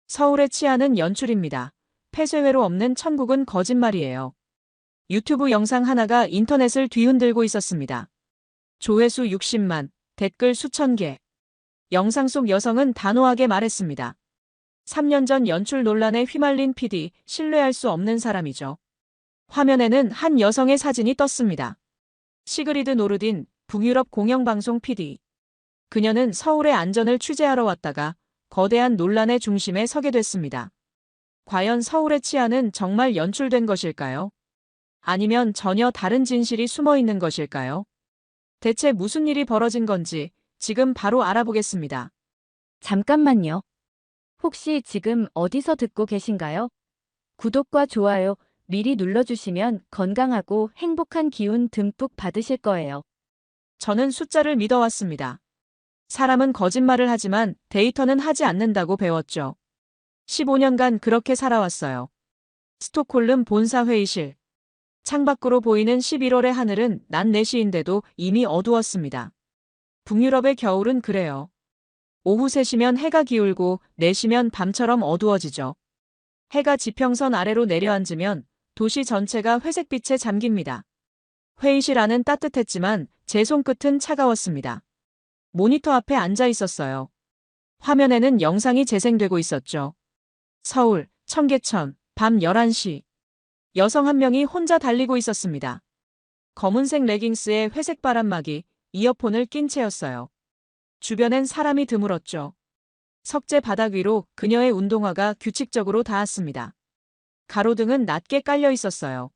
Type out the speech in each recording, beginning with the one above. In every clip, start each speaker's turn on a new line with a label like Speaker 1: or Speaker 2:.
Speaker 1: 서울의 치안은 연출입니다. 폐쇄회로 없는 천국은 거짓말이에요. 유튜브 영상 하나가 인터넷을 뒤흔들고 있었습니다. 조회수 60만, 댓글 수천 개. 영상 속 여성은 단호하게 말했습니다. 3년 전 연출 논란에 휘말린 PD, 신뢰할 수 없는 사람이죠. 화면에는 한 여성의 사진이 떴습니다. 시그리드 노르딘, 북유럽 공영방송 PD. 그녀는 서울의 안전을 취재하러 왔다가 거대한 논란의 중심에 서게 됐습니다. 과연 서울의 치안은 정말 연출된 것일까요? 아니면 전혀 다른 진실이 숨어 있는 것일까요? 대체 무슨 일이 벌어진 건지 지금 바로 알아보겠습니다.
Speaker 2: 잠깐만요. 혹시 지금 어디서 듣고 계신가요? 구독과 좋아요 미리 눌러주시면 건강하고 행복한 기운 듬뿍 받으실 거예요.
Speaker 1: 저는 숫자를 믿어왔습니다. 사람은 거짓말을 하지만 데이터는 하지 않는다고 배웠죠. 15년간 그렇게 살아왔어요. 스톡홀름 본사 회의실. 창밖으로 보이는 11월의 하늘은 낮 4시인데도 이미 어두웠습니다. 북유럽의 겨울은 그래요. 오후 3시면 해가 기울고 4시면 밤처럼 어두워지죠. 해가 지평선 아래로 내려앉으면 도시 전체가 회색빛에 잠깁니다. 회의실 안은 따뜻했지만 제 손끝은 차가웠습니다. 모니터 앞에 앉아 있었어요. 화면에는 영상이 재생되고 있었죠. 서울, 청계천, 밤 11시. 여성 한 명이 혼자 달리고 있었습니다. 검은색 레깅스에 회색 바람막이, 이어폰을 낀 채였어요. 주변엔 사람이 드물었죠. 석재 바닥 위로 그녀의 운동화가 규칙적으로 닿았습니다. 가로등은 낮게 깔려 있었어요.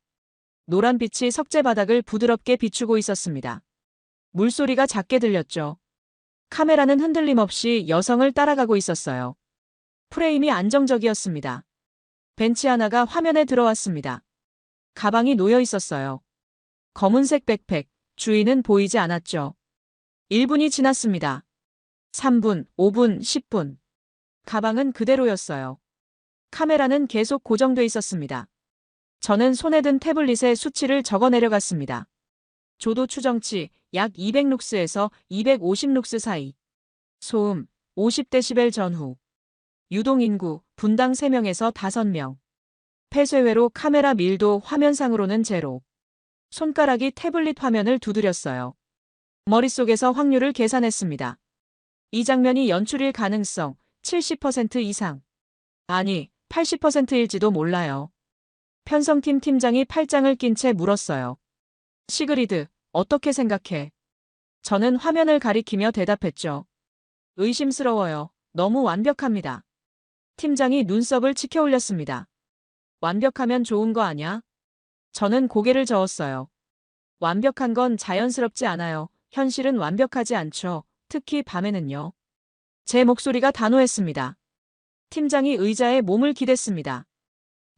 Speaker 1: 노란빛이 석재 바닥을 부드럽게 비추고 있었습니다. 물소리가 작게 들렸죠. 카메라는 흔들림 없이 여성을 따라가고 있었어요. 프레임이 안정적이었습니다. 벤치 하나가 화면에 들어왔습니다. 가방이 놓여 있었어요. 검은색 백팩, 주인은 보이지 않았죠. 1분이 지났습니다. 3분, 5분, 10분. 가방은 그대로였어요. 카메라는 계속 고정돼 있었습니다. 저는 손에 든 태블릿에 수치를 적어 내려갔습니다. 조도 추정치 약 200룩스에서 250룩스 사이. 소음 50데시벨 전후. 유동인구 분당 3명에서 5명. 폐쇄회로 카메라 밀도 화면상으로는 제로. 손가락이 태블릿 화면을 두드렸어요. 머릿속에서 확률을 계산했습니다. 이 장면이 연출일 가능성 70% 이상. 아니, 80%일지도 몰라요. 편성팀 팀장이 팔짱을 낀 채 물었어요. 시그리드, 어떻게 생각해? 저는 화면을 가리키며 대답했죠. 의심스러워요. 너무 완벽합니다. 팀장이 눈썹을 치켜 올렸습니다. 완벽하면 좋은 거 아냐? 저는 고개를 저었어요. 완벽한 건 자연스럽지 않아요. 현실은 완벽하지 않죠. 특히 밤에는요. 제 목소리가 단호했습니다. 팀장이 의자에 몸을 기댔습니다.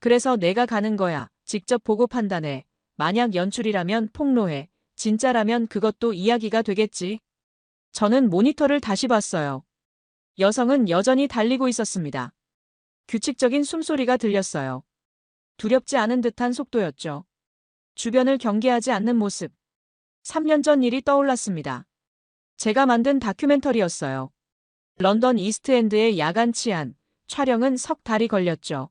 Speaker 1: 그래서 내가 가는 거야. 직접 보고 판단해. 만약 연출이라면 폭로해. 진짜라면 그것도 이야기가 되겠지. 저는 모니터를 다시 봤어요. 여성은 여전히 달리고 있었습니다. 규칙적인 숨소리가 들렸어요. 두렵지 않은 듯한 속도였죠. 주변을 경계하지 않는 모습. 3년 전 일이 떠올랐습니다. 제가 만든 다큐멘터리였어요. 런던 이스트엔드의 야간 치안. 촬영은 석 달이 걸렸죠.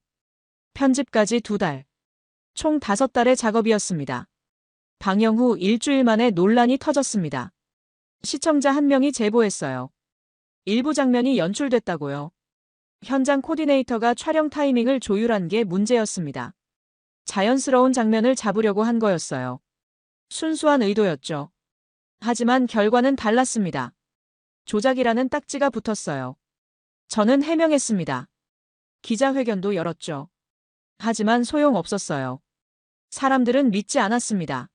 Speaker 1: 편집까지 2달. 총 5달의 작업이었습니다. 방영 후 일주일 만에 논란이 터졌습니다. 시청자 한 명이 제보했어요. 일부 장면이 연출됐다고요. 현장 코디네이터가 촬영 타이밍을 조율한 게 문제였습니다. 자연스러운 장면을 잡으려고 한 거였어요. 순수한 의도였죠. 하지만 결과는 달랐습니다. 조작이라는 딱지가 붙었어요. 저는 해명했습니다. 기자회견도 열었죠. 하지만 소용없었어요. 사람들은 믿지 않았습니다.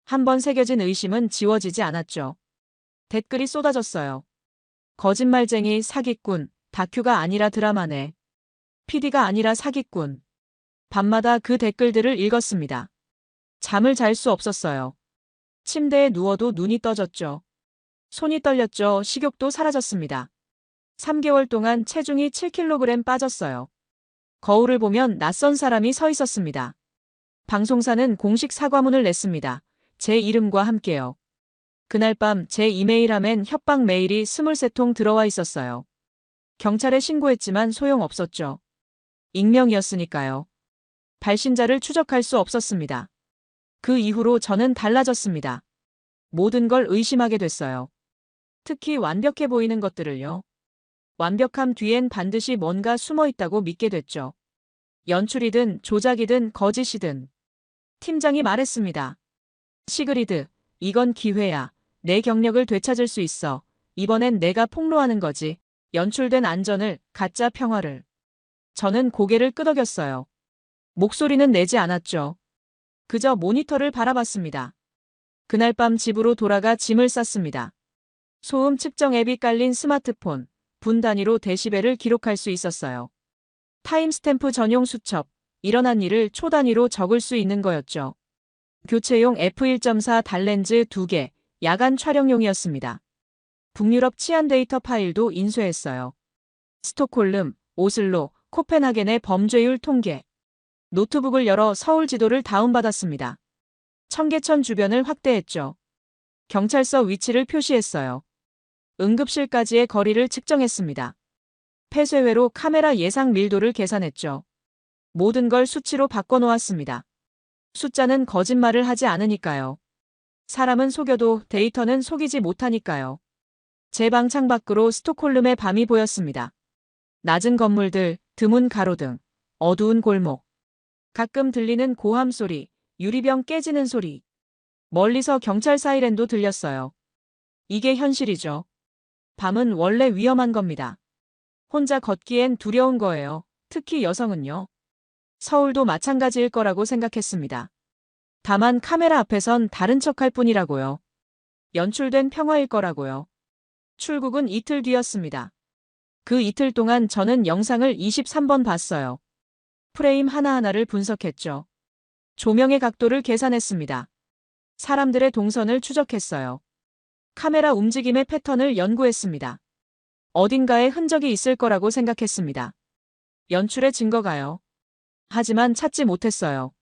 Speaker 1: 한번 새겨진 의심은 지워지지 않았죠. 댓글이 쏟아졌어요. 거짓말쟁이, 사기꾼, 다큐가 아니라 드라마네. PD가 아니라 사기꾼. 밤마다 그 댓글들을 읽었습니다. 잠을 잘 수 없었어요. 침대에 누워도 눈이 떠졌죠. 손이 떨렸죠. 식욕도 사라졌습니다. 3개월 동안 체중이 7kg 빠졌어요. 거울을 보면 낯선 사람이 서 있었습니다. 방송사는 공식 사과문을 냈습니다. 제 이름과 함께요. 그날 밤 제 이메일함엔 협박 메일이 23통 들어와 있었어요. 경찰에 신고했지만 소용없었죠. 익명이었으니까요. 발신자를 추적할 수 없었습니다. 그 이후로 저는 달라졌습니다. 모든 걸 의심하게 됐어요. 특히 완벽해 보이는 것들을요. 완벽함 뒤엔 반드시 뭔가 숨어 있다고 믿게 됐죠. 연출이든 조작이든 거짓이든. 팀장이 말했습니다. 시그리드, 이건 기회야. 내 경력을 되찾을 수 있어. 이번엔 내가 폭로하는 거지. 연출된 안전을, 가짜 평화를. 저는 고개를 끄덕였어요. 목소리는 내지 않았죠. 그저 모니터를 바라봤습니다. 그날 밤 집으로 돌아가 짐을 쌌습니다. 소음 측정 앱이 깔린 스마트폰, 분 단위로 데시벨을 기록할 수 있었어요. 타임스탬프 전용 수첩, 일어난 일을 초 단위로 적을 수 있는 거였죠. 교체용 f1.4 달렌즈 2개, 야간 촬영용이었습니다. 북유럽 치안 데이터 파일도 인쇄했어요. 스톡홀름, 오슬로, 코펜하겐의 범죄율 통계. 노트북을 열어 서울 지도를 다운받았습니다. 청계천 주변을 확대했죠. 경찰서 위치를 표시했어요. 응급실까지의 거리를 측정했습니다. 폐쇄회로 카메라 예상 밀도를 계산했죠. 모든 걸 수치로 바꿔놓았습니다. 숫자는 거짓말을 하지 않으니까요. 사람은 속여도 데이터는 속이지 못하니까요. 제 방 창밖으로 스톡홀름의 밤이 보였습니다. 낮은 건물들, 드문 가로등, 어두운 골목. 가끔 들리는 고함 소리, 유리병 깨지는 소리. 멀리서 경찰 사이렌도 들렸어요. 이게 현실이죠. 밤은 원래 위험한 겁니다. 혼자 걷기엔 두려운 거예요. 특히 여성은요. 서울도 마찬가지일 거라고 생각했습니다. 다만 카메라 앞에선 다른 척할 뿐이라고요. 연출된 평화일 거라고요. 출국은 이틀 뒤였습니다. 그 이틀 동안 저는 영상을 23번 봤어요. 프레임 하나하나를 분석했죠. 조명의 각도를 계산했습니다. 사람들의 동선을 추적했어요. 카메라 움직임의 패턴을 연구했습니다. 어딘가에 흔적이 있을 거라고 생각했습니다. 연출의 증거가요. 하지만 찾지 못했어요.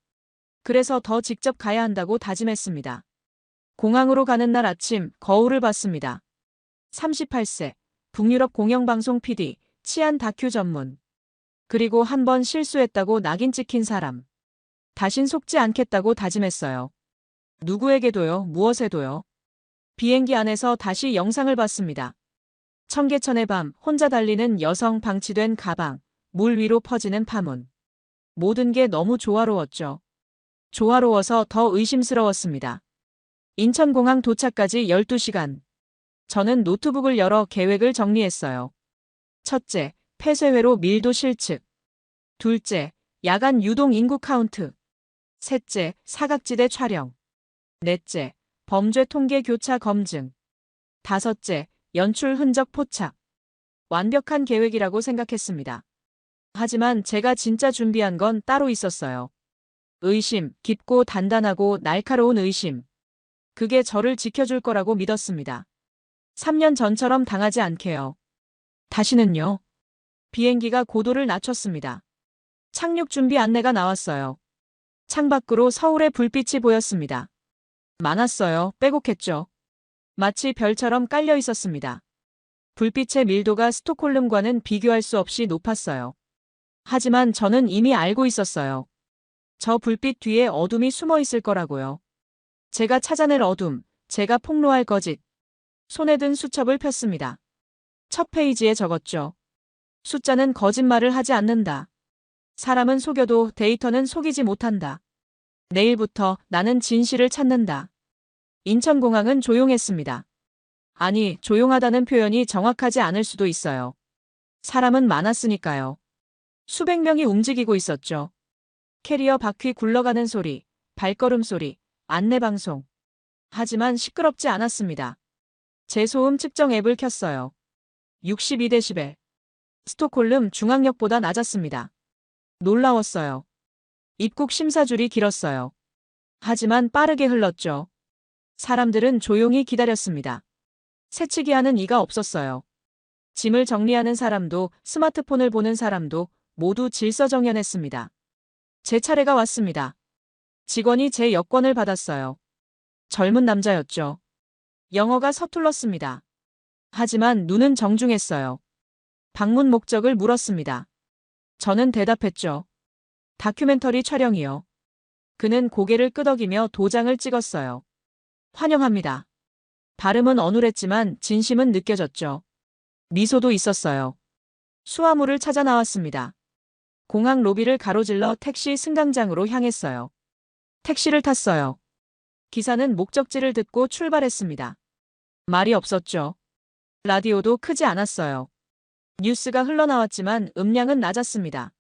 Speaker 1: 그래서 더 직접 가야 한다고 다짐했습니다. 공항으로 가는 날 아침 거울을 봤습니다. 38세, 북유럽 공영방송 PD, 치안 다큐 전문. 그리고 한 번 실수했다고 낙인 찍힌 사람. 다신 속지 않겠다고 다짐했어요. 누구에게도요, 무엇에도요. 비행기 안에서 다시 영상을 봤습니다. 청계천의 밤, 혼자 달리는 여성, 방치된 가방, 물 위로 퍼지는 파문. 모든 게 너무 조화로웠죠. 조화로워서 더 의심스러웠습니다. 인천공항 도착까지 12시간. 저는 노트북을 열어 계획을 정리했어요. 첫째, 폐쇄회로 밀도 실측. 둘째, 야간 유동 인구 카운트. 셋째, 사각지대 촬영. 넷째, 범죄 통계 교차 검증. 다섯째, 연출 흔적 포착. 완벽한 계획이라고 생각했습니다. 하지만 제가 진짜 준비한 건 따로 있었어요. 의심, 깊고 단단하고 날카로운 의심. 그게 저를 지켜줄 거라고 믿었습니다. 3년 전처럼 당하지 않게요. 다시는요. 비행기가 고도를 낮췄습니다. 착륙 준비 안내가 나왔어요. 창밖으로 서울의 불빛이 보였습니다. 많았어요. 빼곡했죠. 마치 별처럼 깔려 있었습니다. 불빛의 밀도가 스톡홀름과는 비교할 수 없이 높았어요. 하지만 저는 이미 알고 있었어요. 저 불빛 뒤에 어둠이 숨어 있을 거라고요. 제가 찾아낼 어둠, 제가 폭로할 거짓. 손에 든 수첩을 폈습니다. 첫 페이지에 적었죠. 숫자는 거짓말을 하지 않는다. 사람은 속여도 데이터는 속이지 못한다. 내일부터 나는 진실을 찾는다. 인천공항은 조용했습니다. 아니, 조용하다는 표현이 정확하지 않을 수도 있어요. 사람은 많았으니까요. 수백 명이 움직이고 있었죠. 캐리어 바퀴 굴러가는 소리, 발걸음 소리, 안내방송. 하지만 시끄럽지 않았습니다. 제 소음 측정 앱을 켰어요. 62데시벨. 스톡홀름 중앙역보다 낮았습니다. 놀라웠어요. 입국 심사줄이 길었어요. 하지만 빠르게 흘렀죠. 사람들은 조용히 기다렸습니다. 새치기 하는 이가 없었어요. 짐을 정리하는 사람도 스마트폰을 보는 사람도 모두 질서정연했습니다. 제 차례가 왔습니다. 직원이 제 여권을 받았어요. 젊은 남자였죠. 영어가 서툴렀습니다. 하지만 눈은 정중했어요. 방문 목적을 물었습니다. 저는 대답했죠. 다큐멘터리 촬영이요. 그는 고개를 끄덕이며 도장을 찍었어요. 환영합니다. 발음은 어눌했지만 진심은 느껴졌죠. 미소도 있었어요. 수화물을 찾아 나왔습니다. 공항 로비를 가로질러 택시 승강장으로 향했어요. 택시를 탔어요. 기사는 목적지를 듣고 출발했습니다. 말이 없었죠. 라디오도 크지 않았어요. 뉴스가 흘러나왔지만 음량은 낮았습니다.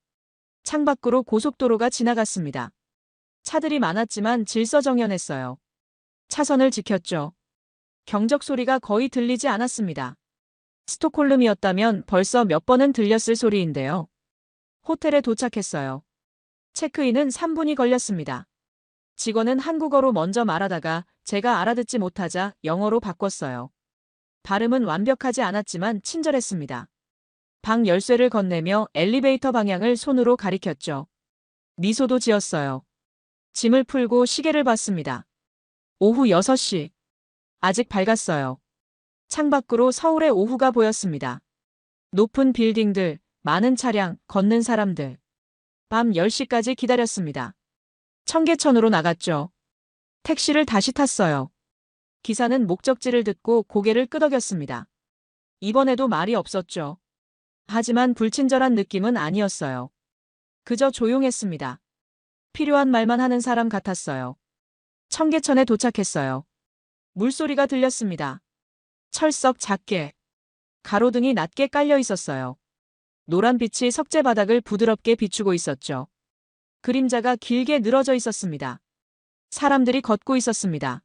Speaker 1: 창밖으로 고속도로가 지나갔습니다. 차들이 많았지만 질서정연했어요. 차선을 지켰죠. 경적 소리가 거의 들리지 않았습니다. 스톡홀름이었다면 벌써 몇 번은 들렸을 소리인데요. 호텔에 도착했어요. 체크인은 3분이 걸렸습니다. 직원은 한국어로 먼저 말하다가 제가 알아듣지 못하자 영어로 바꿨어요. 발음은 완벽하지 않았지만 친절했습니다. 방 열쇠를 건네며 엘리베이터 방향을 손으로 가리켰죠. 미소도 지었어요. 짐을 풀고 시계를 봤습니다. 오후 6시. 아직 밝았어요. 창밖으로 서울의 오후가 보였습니다. 높은 빌딩들, 많은 차량, 걷는 사람들. 밤 10시까지 기다렸습니다. 청계천으로 나갔죠. 택시를 다시 탔어요. 기사는 목적지를 듣고 고개를 끄덕였습니다. 이번에도 말이 없었죠. 하지만 불친절한 느낌은 아니었어요. 그저 조용했습니다. 필요한 말만 하는 사람 같았어요. 청계천에 도착했어요. 물소리가 들렸습니다. 철썩 작게. 가로등이 낮게 깔려 있었어요. 노란빛이 석재 바닥을 부드럽게 비추고 있었죠. 그림자가 길게 늘어져 있었습니다. 사람들이 걷고 있었습니다.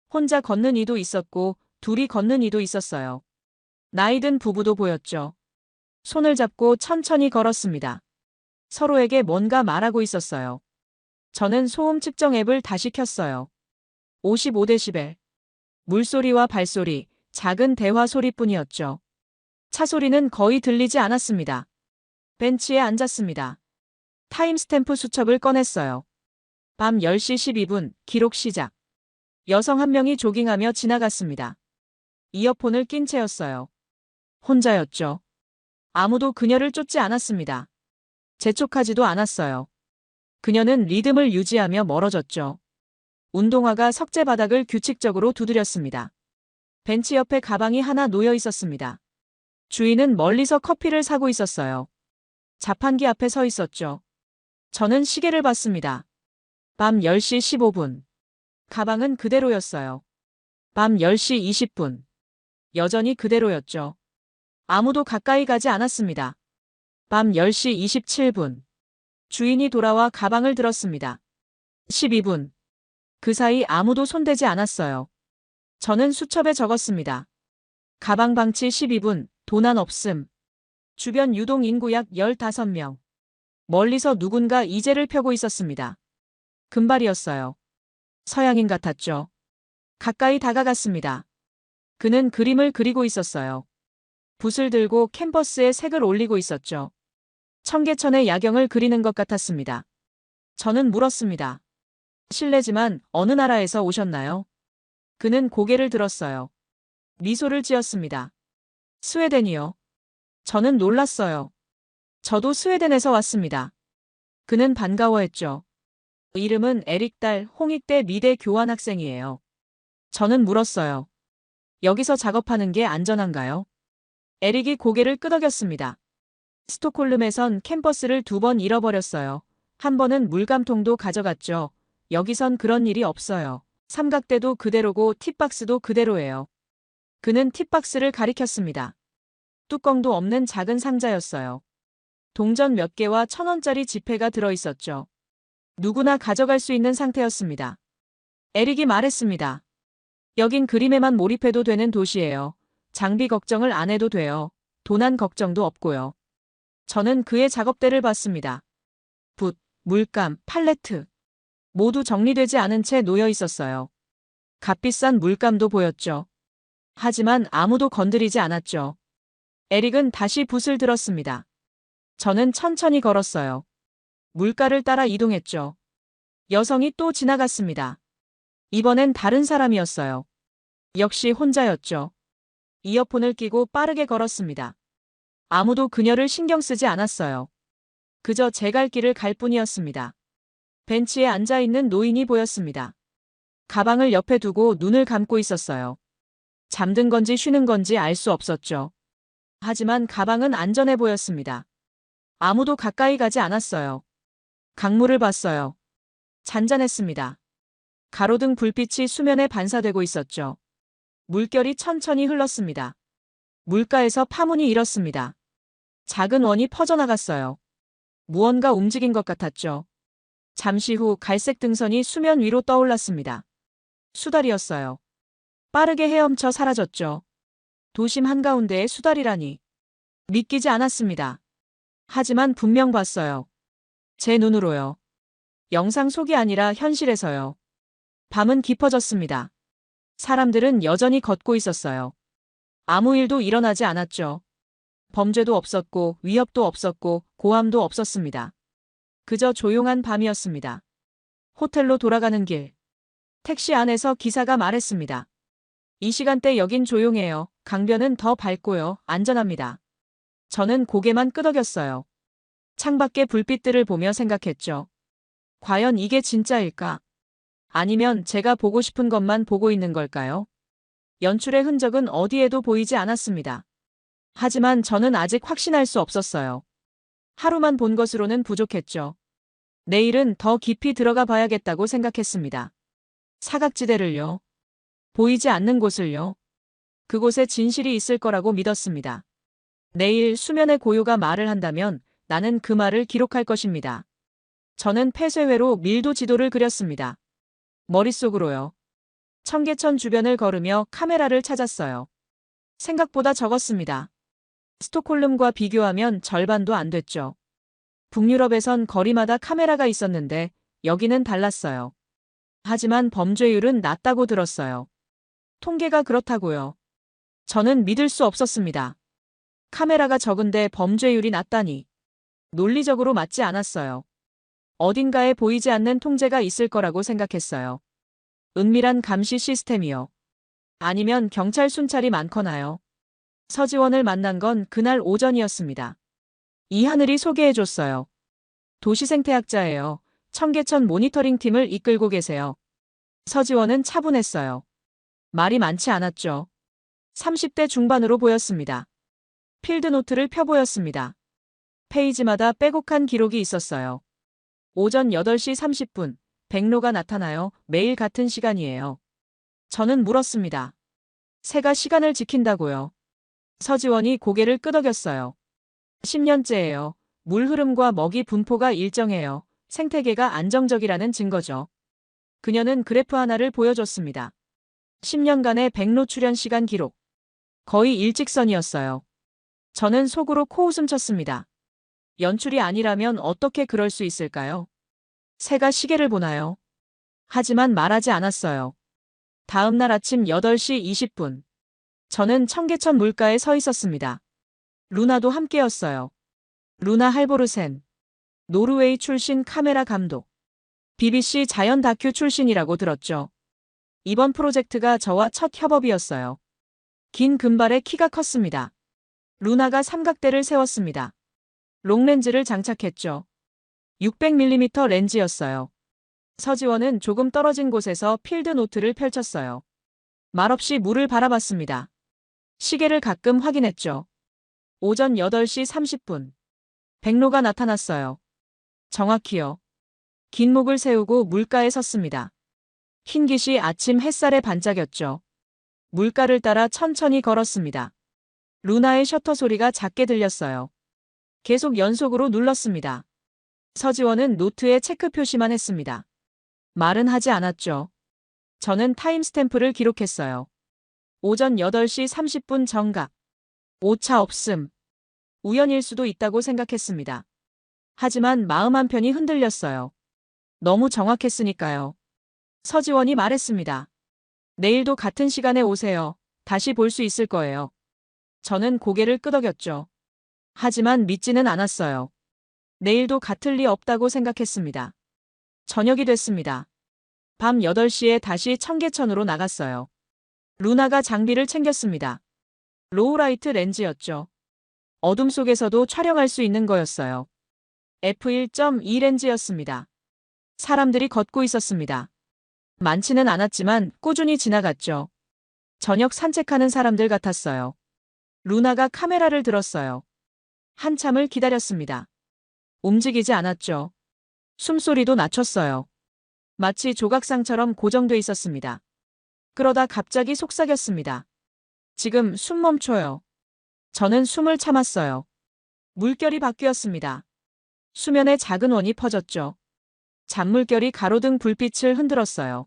Speaker 1: 혼자 걷는 이도 있었고 둘이 걷는 이도 있었어요. 나이든 부부도 보였죠. 손을 잡고 천천히 걸었습니다. 서로에게 뭔가 말하고 있었어요. 저는 소음 측정 앱을 다시 켰어요. 55데시벨. 물소리와 발소리, 작은 대화 소리뿐이었죠. 차 소리는 거의 들리지 않았습니다. 벤치에 앉았습니다. 타임스탬프 수첩을 꺼냈어요. 밤 10시 12분, 기록 시작. 여성 한 명이 조깅하며 지나갔습니다. 이어폰을 낀 채였어요. 혼자였죠. 아무도 그녀를 쫓지 않았습니다. 재촉하지도 않았어요. 그녀는 리듬을 유지하며 멀어졌죠. 운동화가 석재 바닥을 규칙적으로 두드렸습니다. 벤치 옆에 가방이 하나 놓여 있었습니다. 주인은 멀리서 커피를 사고 있었어요. 자판기 앞에 서 있었죠. 저는 시계를 봤습니다. 밤 10시 15분. 가방은 그대로였어요. 밤 10시 20분. 여전히 그대로였죠. 아무도 가까이 가지 않았습니다. 밤 10시 27분. 주인이 돌아와 가방을 들었습니다. 12분. 그 사이 아무도 손대지 않았어요. 저는 수첩에 적었습니다. 가방 방치 12분, 도난 없음. 주변 유동 인구 약 15명. 멀리서 누군가 이제를 펴고 있었습니다. 금발이었어요. 서양인 같았죠. 가까이 다가갔습니다. 그는 그림을 그리고 있었어요. 붓을 들고 캔버스에 색을 올리고 있었죠. 청계천의 야경을 그리는 것 같았습니다. 저는 물었습니다. 실례지만 어느 나라에서 오셨나요? 그는 고개를 들었어요. 미소를 지었습니다. 스웨덴이요. 저는 놀랐어요. 저도 스웨덴에서 왔습니다. 그는 반가워했죠. 이름은 에릭달 홍익대 미대 교환학생이에요. 저는 물었어요. 여기서 작업하는 게 안전한가요? 에릭이 고개를 끄덕였습니다. 스톡홀름에선 캠퍼스를 2번 잃어버렸어요. 한 번은 물감통도 가져갔죠. 여기선 그런 일이 없어요. 삼각대도 그대로고 팁박스도 그대로예요. 그는 팁박스를 가리켰습니다. 뚜껑도 없는 작은 상자였어요. 동전 몇 개와 1,000원짜리 지폐가 들어있었죠. 누구나 가져갈 수 있는 상태였습니다. 에릭이 말했습니다. 여긴 그림에만 몰입해도 되는 도시예요. 장비 걱정을 안 해도 돼요. 도난 걱정도 없고요. 저는 그의 작업대를 봤습니다. 붓, 물감, 팔레트. 모두 정리되지 않은 채 놓여 있었어요. 값비싼 물감도 보였죠. 하지만 아무도 건드리지 않았죠. 에릭은 다시 붓을 들었습니다. 저는 천천히 걸었어요. 물가를 따라 이동했죠. 여성이 또 지나갔습니다. 이번엔 다른 사람이었어요. 역시 혼자였죠. 이어폰을 끼고 빠르게 걸었습니다. 아무도 그녀를 신경 쓰지 않았어요. 그저 제 갈 길을 갈 뿐이었습니다. 벤치에 앉아 있는 노인이 보였습니다. 가방을 옆에 두고 눈을 감고 있었어요. 잠든 건지 쉬는 건지 알 수 없었죠. 하지만 가방은 안전해 보였습니다. 아무도 가까이 가지 않았어요. 강물을 봤어요. 잔잔했습니다. 가로등 불빛이 수면에 반사되고 있었죠. 물결이 천천히 흘렀습니다. 물가에서 파문이 일었습니다. 작은 원이 퍼져나갔어요. 무언가 움직인 것 같았죠. 잠시 후 갈색 등선이 수면 위로 떠올랐습니다. 수달이었어요. 빠르게 헤엄쳐 사라졌죠. 도심 한가운데에 수달이라니. 믿기지 않았습니다. 하지만 분명 봤어요. 제 눈으로요. 영상 속이 아니라 현실에서요. 밤은 깊어졌습니다. 사람들은 여전히 걷고 있었어요. 아무 일도 일어나지 않았죠. 범죄도 없었고 위협도 없었고 고함도 없었습니다. 그저 조용한 밤이었습니다. 호텔로 돌아가는 길. 택시 안에서 기사가 말했습니다. 이 시간대 여긴 조용해요. 강변은 더 밝고요. 안전합니다. 저는 고개만 끄덕였어요. 창밖의 불빛들을 보며 생각했죠. 과연 이게 진짜일까? 아니면 제가 보고 싶은 것만 보고 있는 걸까요? 연출의 흔적은 어디에도 보이지 않았습니다. 하지만 저는 아직 확신할 수 없었어요. 하루만 본 것으로는 부족했죠. 내일은 더 깊이 들어가 봐야겠다고 생각했습니다. 사각지대를요. 보이지 않는 곳을요. 그곳에 진실이 있을 거라고 믿었습니다. 내일 수면의 고요가 말을 한다면 나는 그 말을 기록할 것입니다. 저는 폐쇄회로 밀도 지도를 그렸습니다. 머릿속으로요. 청계천 주변을 걸으며 카메라를 찾았어요. 생각보다 적었습니다. 스톡홀름과 비교하면 절반도 안 됐죠. 북유럽에선 거리마다 카메라가 있었는데 여기는 달랐어요. 하지만 범죄율은 낮다고 들었어요. 통계가 그렇다고요. 저는 믿을 수 없었습니다. 카메라가 적은데 범죄율이 낮다니. 논리적으로 맞지 않았어요. 어딘가에 보이지 않는 통제가 있을 거라고 생각했어요. 은밀한 감시 시스템이요. 아니면 경찰 순찰이 많거나요. 서지원을 만난 건 그날 오전이었습니다. 이하늘이 소개해줬어요. 도시생태학자예요. 청계천 모니터링 팀을 이끌고 계세요. 서지원은 차분했어요. 말이 많지 않았죠. 30대 중반으로 보였습니다. 필드노트를 펴보였습니다. 페이지마다 빼곡한 기록이 있었어요. 오전 8시 30분, 백로가 나타나요. 매일 같은 시간이에요. 저는 물었습니다. 새가 시간을 지킨다고요. 서지원이 고개를 끄덕였어요. 10년째예요. 물 흐름과 먹이 분포가 일정해요. 생태계가 안정적이라는 증거죠. 그녀는 그래프 하나를 보여줬습니다. 10년간의 백로 출현 시간 기록. 거의 일직선이었어요. 저는 속으로 코웃음 쳤습니다. 연출이 아니라면 어떻게 그럴 수 있을까요? 새가 시계를 보나요? 하지만 말하지 않았어요. 다음 날 아침 8시 20분. 저는 청계천 물가에 서 있었습니다. 루나도 함께였어요. 루나 할보르센. 노르웨이 출신 카메라 감독. BBC 자연 다큐 출신이라고 들었죠. 이번 프로젝트가 저와 첫 협업이었어요. 긴 금발에 키가 컸습니다. 루나가 삼각대를 세웠습니다. 롱렌즈를 장착했죠. 600mm 렌즈였어요. 서지원은 조금 떨어진 곳에서 필드노트를 펼쳤어요. 말없이 물을 바라봤습니다. 시계를 가끔 확인했죠. 오전 8시 30분. 백로가 나타났어요. 정확히요. 긴 목을 세우고 물가에 섰습니다. 흰깃이 아침 햇살에 반짝였죠. 물가를 따라 천천히 걸었습니다. 루나의 셔터 소리가 작게 들렸어요. 계속 연속으로 눌렀습니다. 서지원은 노트에 체크 표시만 했습니다. 말은 하지 않았죠. 저는 타임스탬프를 기록했어요. 오전 8시 30분 정각. 오차 없음. 우연일 수도 있다고 생각했습니다. 하지만 마음 한편이 흔들렸어요. 너무 정확했으니까요. 서지원이 말했습니다. 내일도 같은 시간에 오세요. 다시 볼 수 있을 거예요. 저는 고개를 끄덕였죠. 하지만 믿지는 않았어요. 내일도 같을 리 없다고 생각했습니다. 저녁이 됐습니다. 밤 8시에 다시 청계천으로 나갔어요. 루나가 장비를 챙겼습니다. 로우라이트 렌즈였죠. 어둠 속에서도 촬영할 수 있는 거였어요. F1.2 렌즈였습니다. 사람들이 걷고 있었습니다. 많지는 않았지만 꾸준히 지나갔죠. 저녁 산책하는 사람들 같았어요. 루나가 카메라를 들었어요. 한참을 기다렸습니다. 움직이지 않았죠. 숨소리도 낮췄어요. 마치 조각상처럼 고정돼 있었습니다. 그러다 갑자기 속삭였습니다. 지금 숨 멈춰요. 저는 숨을 참았어요. 물결이 바뀌었습니다. 수면에 작은 원이 퍼졌죠. 잔물결이 가로등 불빛을 흔들었어요.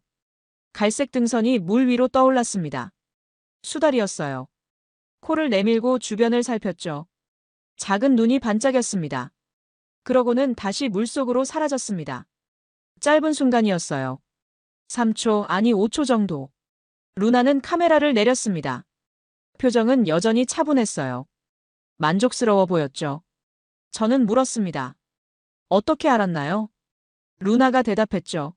Speaker 1: 갈색 등선이 물 위로 떠올랐습니다. 수달이었어요. 코를 내밀고 주변을 살폈죠. 작은 눈이 반짝였습니다. 그러고는 다시 물속으로 사라졌습니다. 짧은 순간이었어요. 3초, 아니 5초 정도. 루나는 카메라를 내렸습니다. 표정은 여전히 차분했어요. 만족스러워 보였죠. 저는 물었습니다. 어떻게 알았나요? 루나가 대답했죠.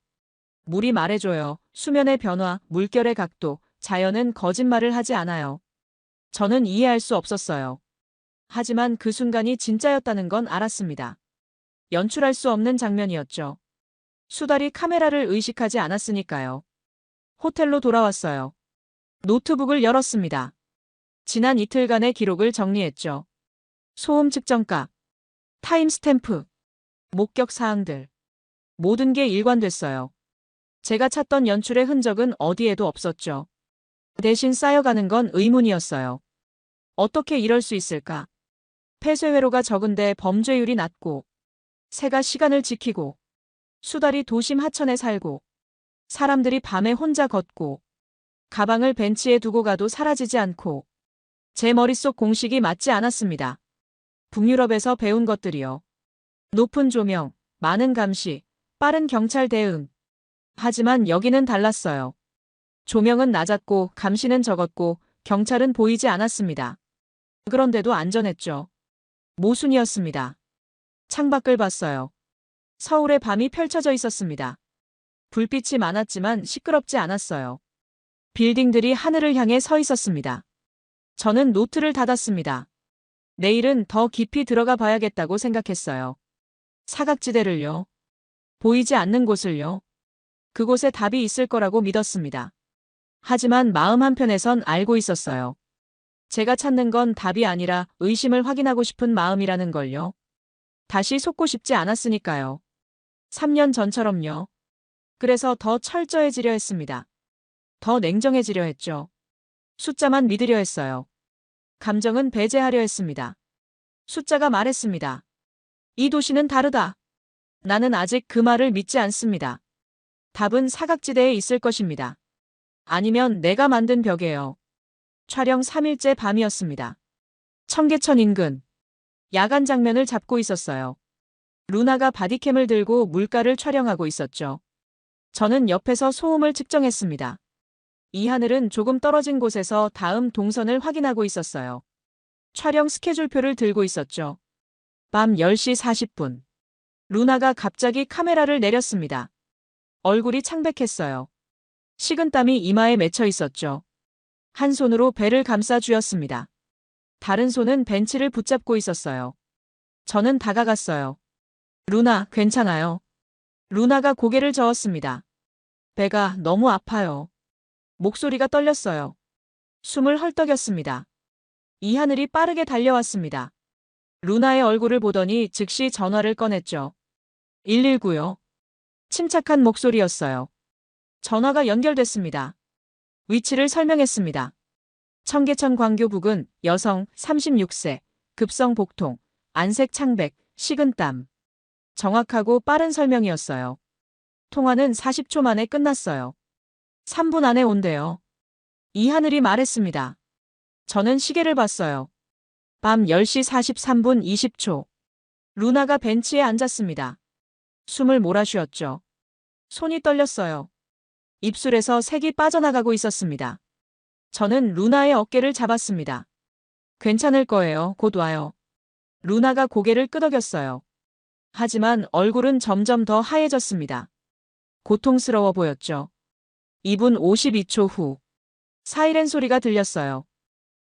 Speaker 1: 물이 말해줘요. 수면의 변화, 물결의 각도, 자연은 거짓말을 하지 않아요. 저는 이해할 수 없었어요. 하지만 그 순간이 진짜였다는 건 알았습니다. 연출할 수 없는 장면이었죠. 수달이 카메라를 의식하지 않았으니까요. 호텔로 돌아왔어요. 노트북을 열었습니다. 지난 이틀간의 기록을 정리했죠. 소음 측정값, 타임스탬프, 목격 사항들. 모든 게 일관됐어요. 제가 찾던 연출의 흔적은 어디에도 없었죠. 대신 쌓여가는 건 의문이었어요. 어떻게 이럴 수 있을까? 폐쇄회로가 적은데 범죄율이 낮고, 새가 시간을 지키고, 수달이 도심 하천에 살고, 사람들이 밤에 혼자 걷고, 가방을 벤치에 두고 가도 사라지지 않고, 제 머릿속 공식이 맞지 않았습니다. 북유럽에서 배운 것들이요. 높은 조명, 많은 감시, 빠른 경찰 대응. 하지만 여기는 달랐어요. 조명은 낮았고 감시는 적었고 경찰은 보이지 않았습니다. 그런데도 안전했죠. 모순이었습니다. 창밖을 봤어요. 서울의 밤이 펼쳐져 있었습니다. 불빛이 많았지만 시끄럽지 않았어요. 빌딩들이 하늘을 향해 서 있었습니다. 저는 노트를 닫았습니다. 내일은 더 깊이 들어가 봐야겠다고 생각했어요. 사각지대를요. 보이지 않는 곳을요. 그곳에 답이 있을 거라고 믿었습니다. 하지만 마음 한편에선 알고 있었어요. 제가 찾는 건 답이 아니라 의심을 확인하고 싶은 마음이라는 걸요. 다시 속고 싶지 않았으니까요. 3년 전처럼요. 그래서 더 철저해지려 했습니다. 더 냉정해지려 했죠. 숫자만 믿으려 했어요. 감정은 배제하려 했습니다. 숫자가 말했습니다. 이 도시는 다르다. 나는 아직 그 말을 믿지 않습니다. 답은 사각지대에 있을 것입니다. 아니면 내가 만든 벽에요. 촬영 3일째 밤이었습니다. 청계천 인근. 야간 장면을 잡고 있었어요. 루나가 바디캠을 들고 물가를 촬영하고 있었죠. 저는 옆에서 소음을 측정했습니다. 이 하늘은 조금 떨어진 곳에서 다음 동선을 확인하고 있었어요. 촬영 스케줄표를 들고 있었죠. 밤 10시 40분. 루나가 갑자기 카메라를 내렸습니다. 얼굴이 창백했어요. 식은땀이 이마에 맺혀 있었죠. 한 손으로 배를 감싸 쥐었습니다. 다른 손은 벤치를 붙잡고 있었어요. 저는 다가갔어요. 루나, 괜찮아요. 루나가 고개를 저었습니다. 배가 너무 아파요. 목소리가 떨렸어요. 숨을 헐떡였습니다. 이 하늘이 빠르게 달려왔습니다. 루나의 얼굴을 보더니 즉시 전화를 꺼냈죠. 119요. 침착한 목소리였어요. 전화가 연결됐습니다. 위치를 설명했습니다. 청계천 광교 부근 여성 36세, 급성 복통, 안색 창백, 식은땀. 정확하고 빠른 설명이었어요. 통화는 40초 만에 끝났어요. 3분 안에 온대요. 이 하늘이 말했습니다. 저는 시계를 봤어요. 밤 10시 43분 20초. 루나가 벤치에 앉았습니다. 숨을 몰아쉬었죠. 손이 떨렸어요. 입술에서 색이 빠져나가고 있었습니다. 저는 루나의 어깨를 잡았습니다. 괜찮을 거예요. 곧 와요. 루나가 고개를 끄덕였어요. 하지만 얼굴은 점점 더 하얘졌습니다. 고통스러워 보였죠. 2분 52초 후. 사이렌 소리가 들렸어요.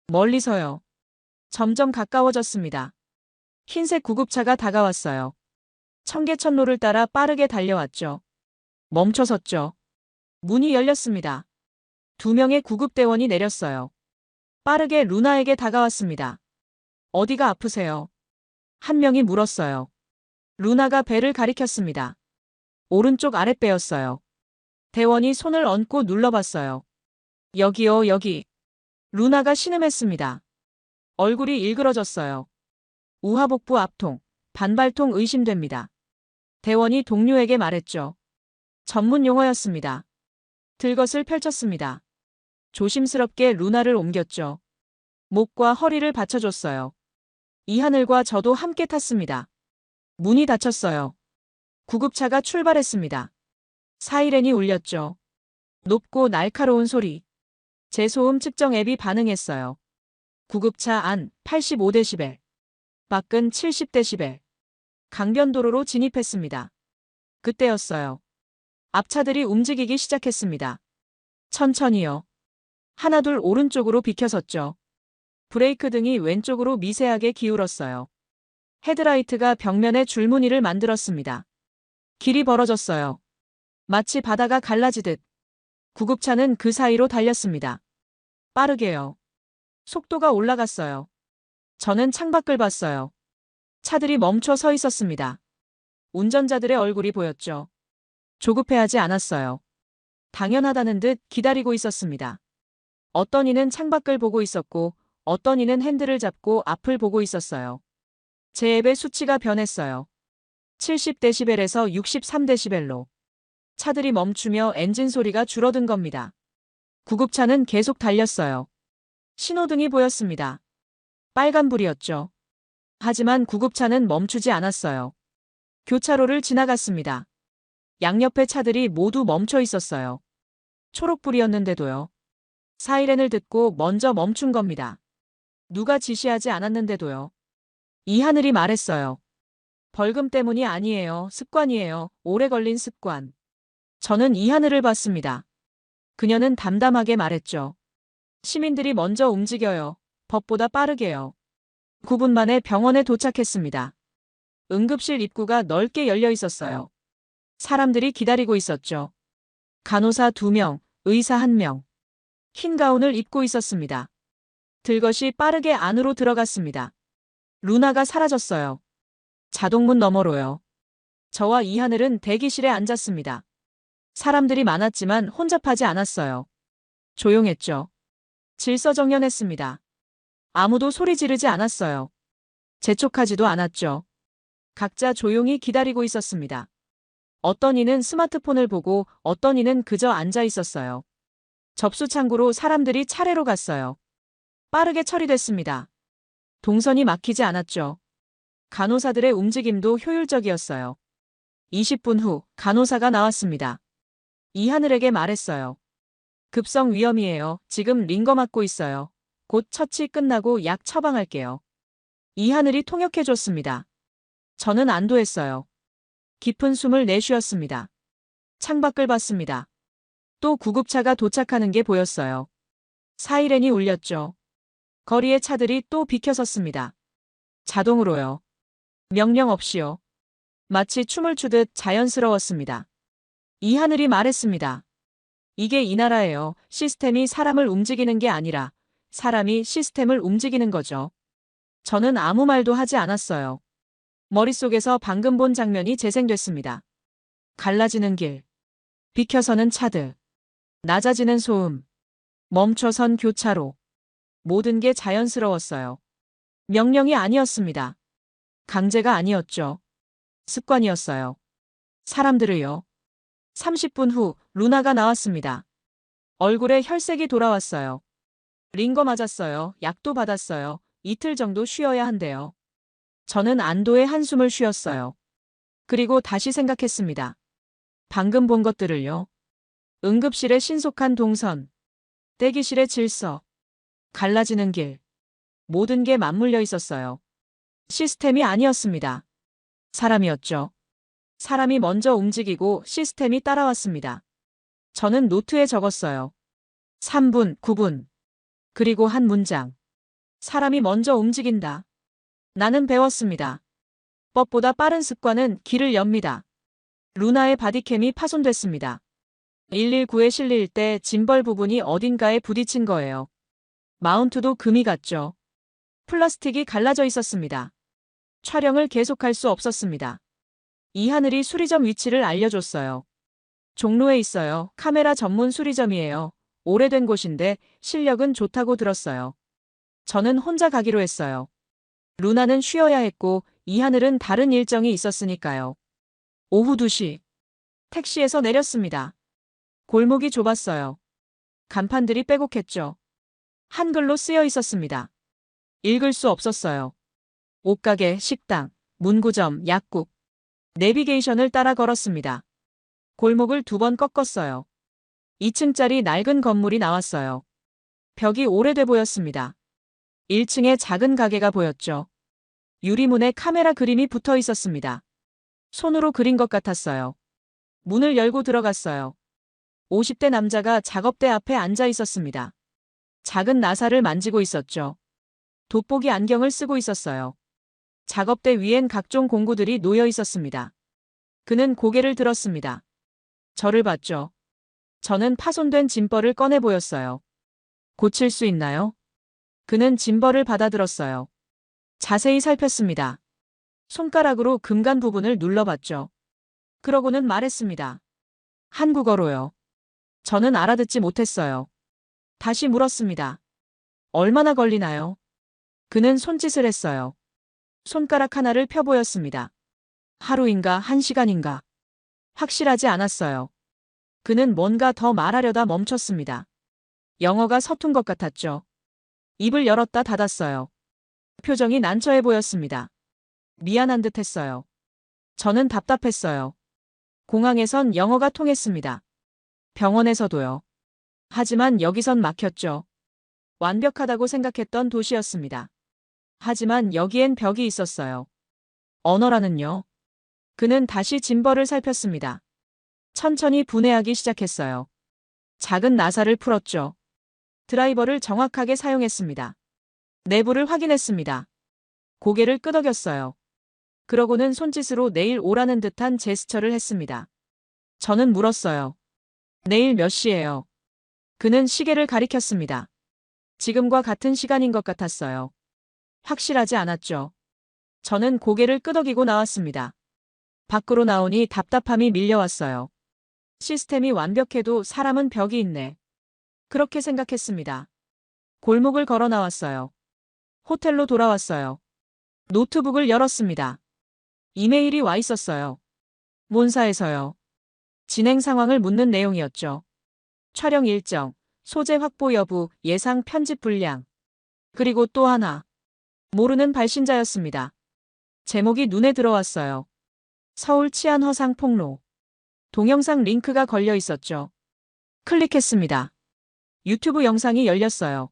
Speaker 1: 멀리서요. 점점 가까워졌습니다. 흰색 구급차가 다가왔어요. 청계천로를 따라 빠르게 달려왔죠. 멈춰섰죠. 문이 열렸습니다. 2명의 구급대원이 내렸어요. 빠르게 루나에게 다가왔습니다. 어디가 아프세요? 한 명이 물었어요. 루나가 배를 가리켰습니다. 오른쪽 아랫배였어요. 대원이 손을 얹고 눌러봤어요. 여기요, 여기. 루나가 신음했습니다. 얼굴이 일그러졌어요. 우하복부 압통, 반발통 의심됩니다. 대원이 동료에게 말했죠. 전문 용어였습니다. 들것을 펼쳤습니다. 조심스럽게 루나를 옮겼죠. 목과 허리를 받쳐줬어요. 이하늘과 저도 함께 탔습니다. 문이 닫혔어요. 구급차가 출발했습니다. 사이렌이 울렸죠. 높고 날카로운 소리. 제 소음 측정 앱이 반응했어요. 구급차 안 85데시벨, 밖은 70데시벨. 강변도로로 진입했습니다. 그때였어요. 앞차들이 움직이기 시작했습니다. 천천히요. 하나둘 오른쪽으로 비켜섰죠. 브레이크 등이 왼쪽으로 미세하게 기울었어요. 헤드라이트가 벽면에 줄무늬를 만들었습니다. 길이 벌어졌어요. 마치 바다가 갈라지듯. 구급차는 그 사이로 달렸습니다. 빠르게요. 속도가 올라갔어요. 저는 창밖을 봤어요. 차들이 멈춰 서 있었습니다. 운전자들의 얼굴이 보였죠. 조급해하지 않았어요. 당연하다는 듯 기다리고 있었습니다. 어떤 이는 창밖을 보고 있었고 어떤 이는 핸들을 잡고 앞을 보고 있었어요. 제 앱의 수치가 변했어요. 70데시벨에서 63데시벨로. 차들이 멈추며 엔진 소리가 줄어든 겁니다. 구급차는 계속 달렸어요. 신호등이 보였습니다. 빨간불이었죠. 하지만 구급차는 멈추지 않았어요. 교차로를 지나갔습니다. 양옆의 차들이 모두 멈춰 있었어요. 초록불이었는데도요. 사이렌을 듣고 먼저 멈춘 겁니다. 누가 지시하지 않았는데도요. 이하늘이 말했어요. 벌금 때문이 아니에요. 습관이에요. 오래 걸린 습관. 저는 이하늘을 봤습니다. 그녀는 담담하게 말했죠. 시민들이 먼저 움직여요. 법보다 빠르게요. 9분 만에 병원에 도착했습니다. 응급실 입구가 넓게 열려 있었어요. 사람들이 기다리고 있었죠. 간호사 2명, 의사 1명. 흰 가운을 입고 있었습니다. 들것이 빠르게 안으로 들어갔습니다. 루나가 사라졌어요. 자동문 너머로요. 저와 이하늘은 대기실에 앉았습니다. 사람들이 많았지만 혼잡하지 않았어요. 조용했죠. 질서정연했습니다. 아무도 소리 지르지 않았어요. 재촉하지도 않았죠. 각자 조용히 기다리고 있었습니다. 어떤 이는 스마트폰을 보고 어떤 이는 그저 앉아 있었어요. 접수 창구로 사람들이 차례로 갔어요. 빠르게 처리됐습니다. 동선이 막히지 않았죠. 간호사들의 움직임도 효율적이었어요. 20분 후 간호사가 나왔습니다. 이하늘에게 말했어요. 급성 위험이에요. 지금 링거 맞고 있어요. 곧 처치 끝나고 약 처방할게요. 이하늘이 통역해줬습니다. 저는 안도했어요. 깊은 숨을 내쉬었습니다. 창밖을 봤습니다. 또 구급차가 도착하는 게 보였어요. 사이렌이 울렸죠. 거리의 차들이 또 비켜섰습니다. 자동으로요. 명령 없이요. 마치 춤을 추듯 자연스러웠습니다. 이하늘이 말했습니다. 이게 이 나라예요. 시스템이 사람을 움직이는 게 아니라 사람이 시스템을 움직이는 거죠. 저는 아무 말도 하지 않았어요. 머릿속에서 방금 본 장면이 재생됐습니다. 갈라지는 길. 비켜서는 차들. 낮아지는 소음. 멈춰선 교차로. 모든 게 자연스러웠어요. 명령이 아니었습니다. 강제가 아니었죠. 습관이었어요. 사람들을요. 30분 후 루나가 나왔습니다. 얼굴에 혈색이 돌아왔어요. 링거 맞았어요. 약도 받았어요. 이틀 정도 쉬어야 한대요. 저는 안도의 한숨을 쉬었어요. 그리고 다시 생각했습니다. 방금 본 것들을요. 응급실의 신속한 동선. 대기실의 질서. 갈라지는 길. 모든 게 맞물려 있었어요. 시스템이 아니었습니다. 사람이었죠. 사람이 먼저 움직이고 시스템이 따라왔습니다. 저는 노트에 적었어요. 3분, 9분. 그리고 한 문장. 사람이 먼저 움직인다. 나는 배웠습니다. 법보다 빠른 습관은 길을 엽니다. 루나의 바디캠이 파손됐습니다. 119에 실릴 때 짐벌 부분이 어딘가에 부딪힌 거예요. 마운트도 금이 갔죠. 플라스틱이 갈라져 있었습니다. 촬영을 계속할 수 없었습니다. 이하늘이 수리점 위치를 알려줬어요. 종로에 있어요. 카메라 전문 수리점이에요. 오래된 곳인데 실력은 좋다고 들었어요. 저는 혼자 가기로 했어요. 루나는 쉬어야 했고 이하늘은 다른 일정이 있었으니까요. 오후 2시. 택시에서 내렸습니다. 골목이 좁았어요. 간판들이 빼곡했죠. 한글로 쓰여 있었습니다. 읽을 수 없었어요. 옷가게, 식당, 문구점, 약국. 내비게이션을 따라 걸었습니다. 골목을 2번 꺾었어요. 2층짜리 낡은 건물이 나왔어요. 벽이 오래돼 보였습니다. 1층에 작은 가게가 보였죠. 유리문에 카메라 그림이 붙어 있었습니다. 손으로 그린 것 같았어요. 문을 열고 들어갔어요. 50대 남자가 작업대 앞에 앉아 있었습니다. 작은 나사를 만지고 있었죠. 돋보기 안경을 쓰고 있었어요. 작업대 위엔 각종 공구들이 놓여 있었습니다. 그는 고개를 들었습니다. 저를 봤죠. 저는 파손된 짐벌을 꺼내 보였어요. 고칠 수 있나요? 그는 짐벌을 받아들었어요. 자세히 살폈습니다. 손가락으로 금간 부분을 눌러봤죠. 그러고는 말했습니다. 한국어로요. 저는 알아듣지 못했어요. 다시 물었습니다. 얼마나 걸리나요? 그는 손짓을 했어요. 손가락 하나를 펴 보였습니다. 하루인가 1시간인가. 확실하지 않았어요. 그는 뭔가 더 말하려다 멈췄습니다. 영어가 서툰 것 같았죠. 입을 열었다 닫았어요. 표정이 난처해 보였습니다. 미안한 듯 했어요. 저는 답답했어요. 공항에선 영어가 통했습니다. 병원에서도요. 하지만 여기선 막혔죠. 완벽하다고 생각했던 도시였습니다. 하지만 여기엔 벽이 있었어요. 언어라는요. 그는 다시 짐벌을 살폈습니다. 천천히 분해하기 시작했어요. 작은 나사를 풀었죠. 드라이버를 정확하게 사용했습니다. 내부를 확인했습니다. 고개를 끄덕였어요. 그러고는 손짓으로 내일 오라는 듯한 제스처를 했습니다. 저는 물었어요. 내일 몇 시예요? 그는 시계를 가리켰습니다. 지금과 같은 시간인 것 같았어요. 확실하지 않았죠. 저는 고개를 끄덕이고 나왔습니다. 밖으로 나오니 답답함이 밀려왔어요. 시스템이 완벽해도 사람은 벽이 있네. 그렇게 생각했습니다. 골목을 걸어 나왔어요. 호텔로 돌아왔어요. 노트북을 열었습니다. 이메일이 와 있었어요. 본사에서요. 진행 상황을 묻는 내용이었죠. 촬영 일정, 소재 확보 여부, 예상 편집 분량. 그리고 또 하나. 모르는 발신자였습니다. 제목이 눈에 들어왔어요. 서울 치안 허상 폭로. 동영상 링크가 걸려 있었죠. 클릭했습니다. 유튜브 영상이 열렸어요.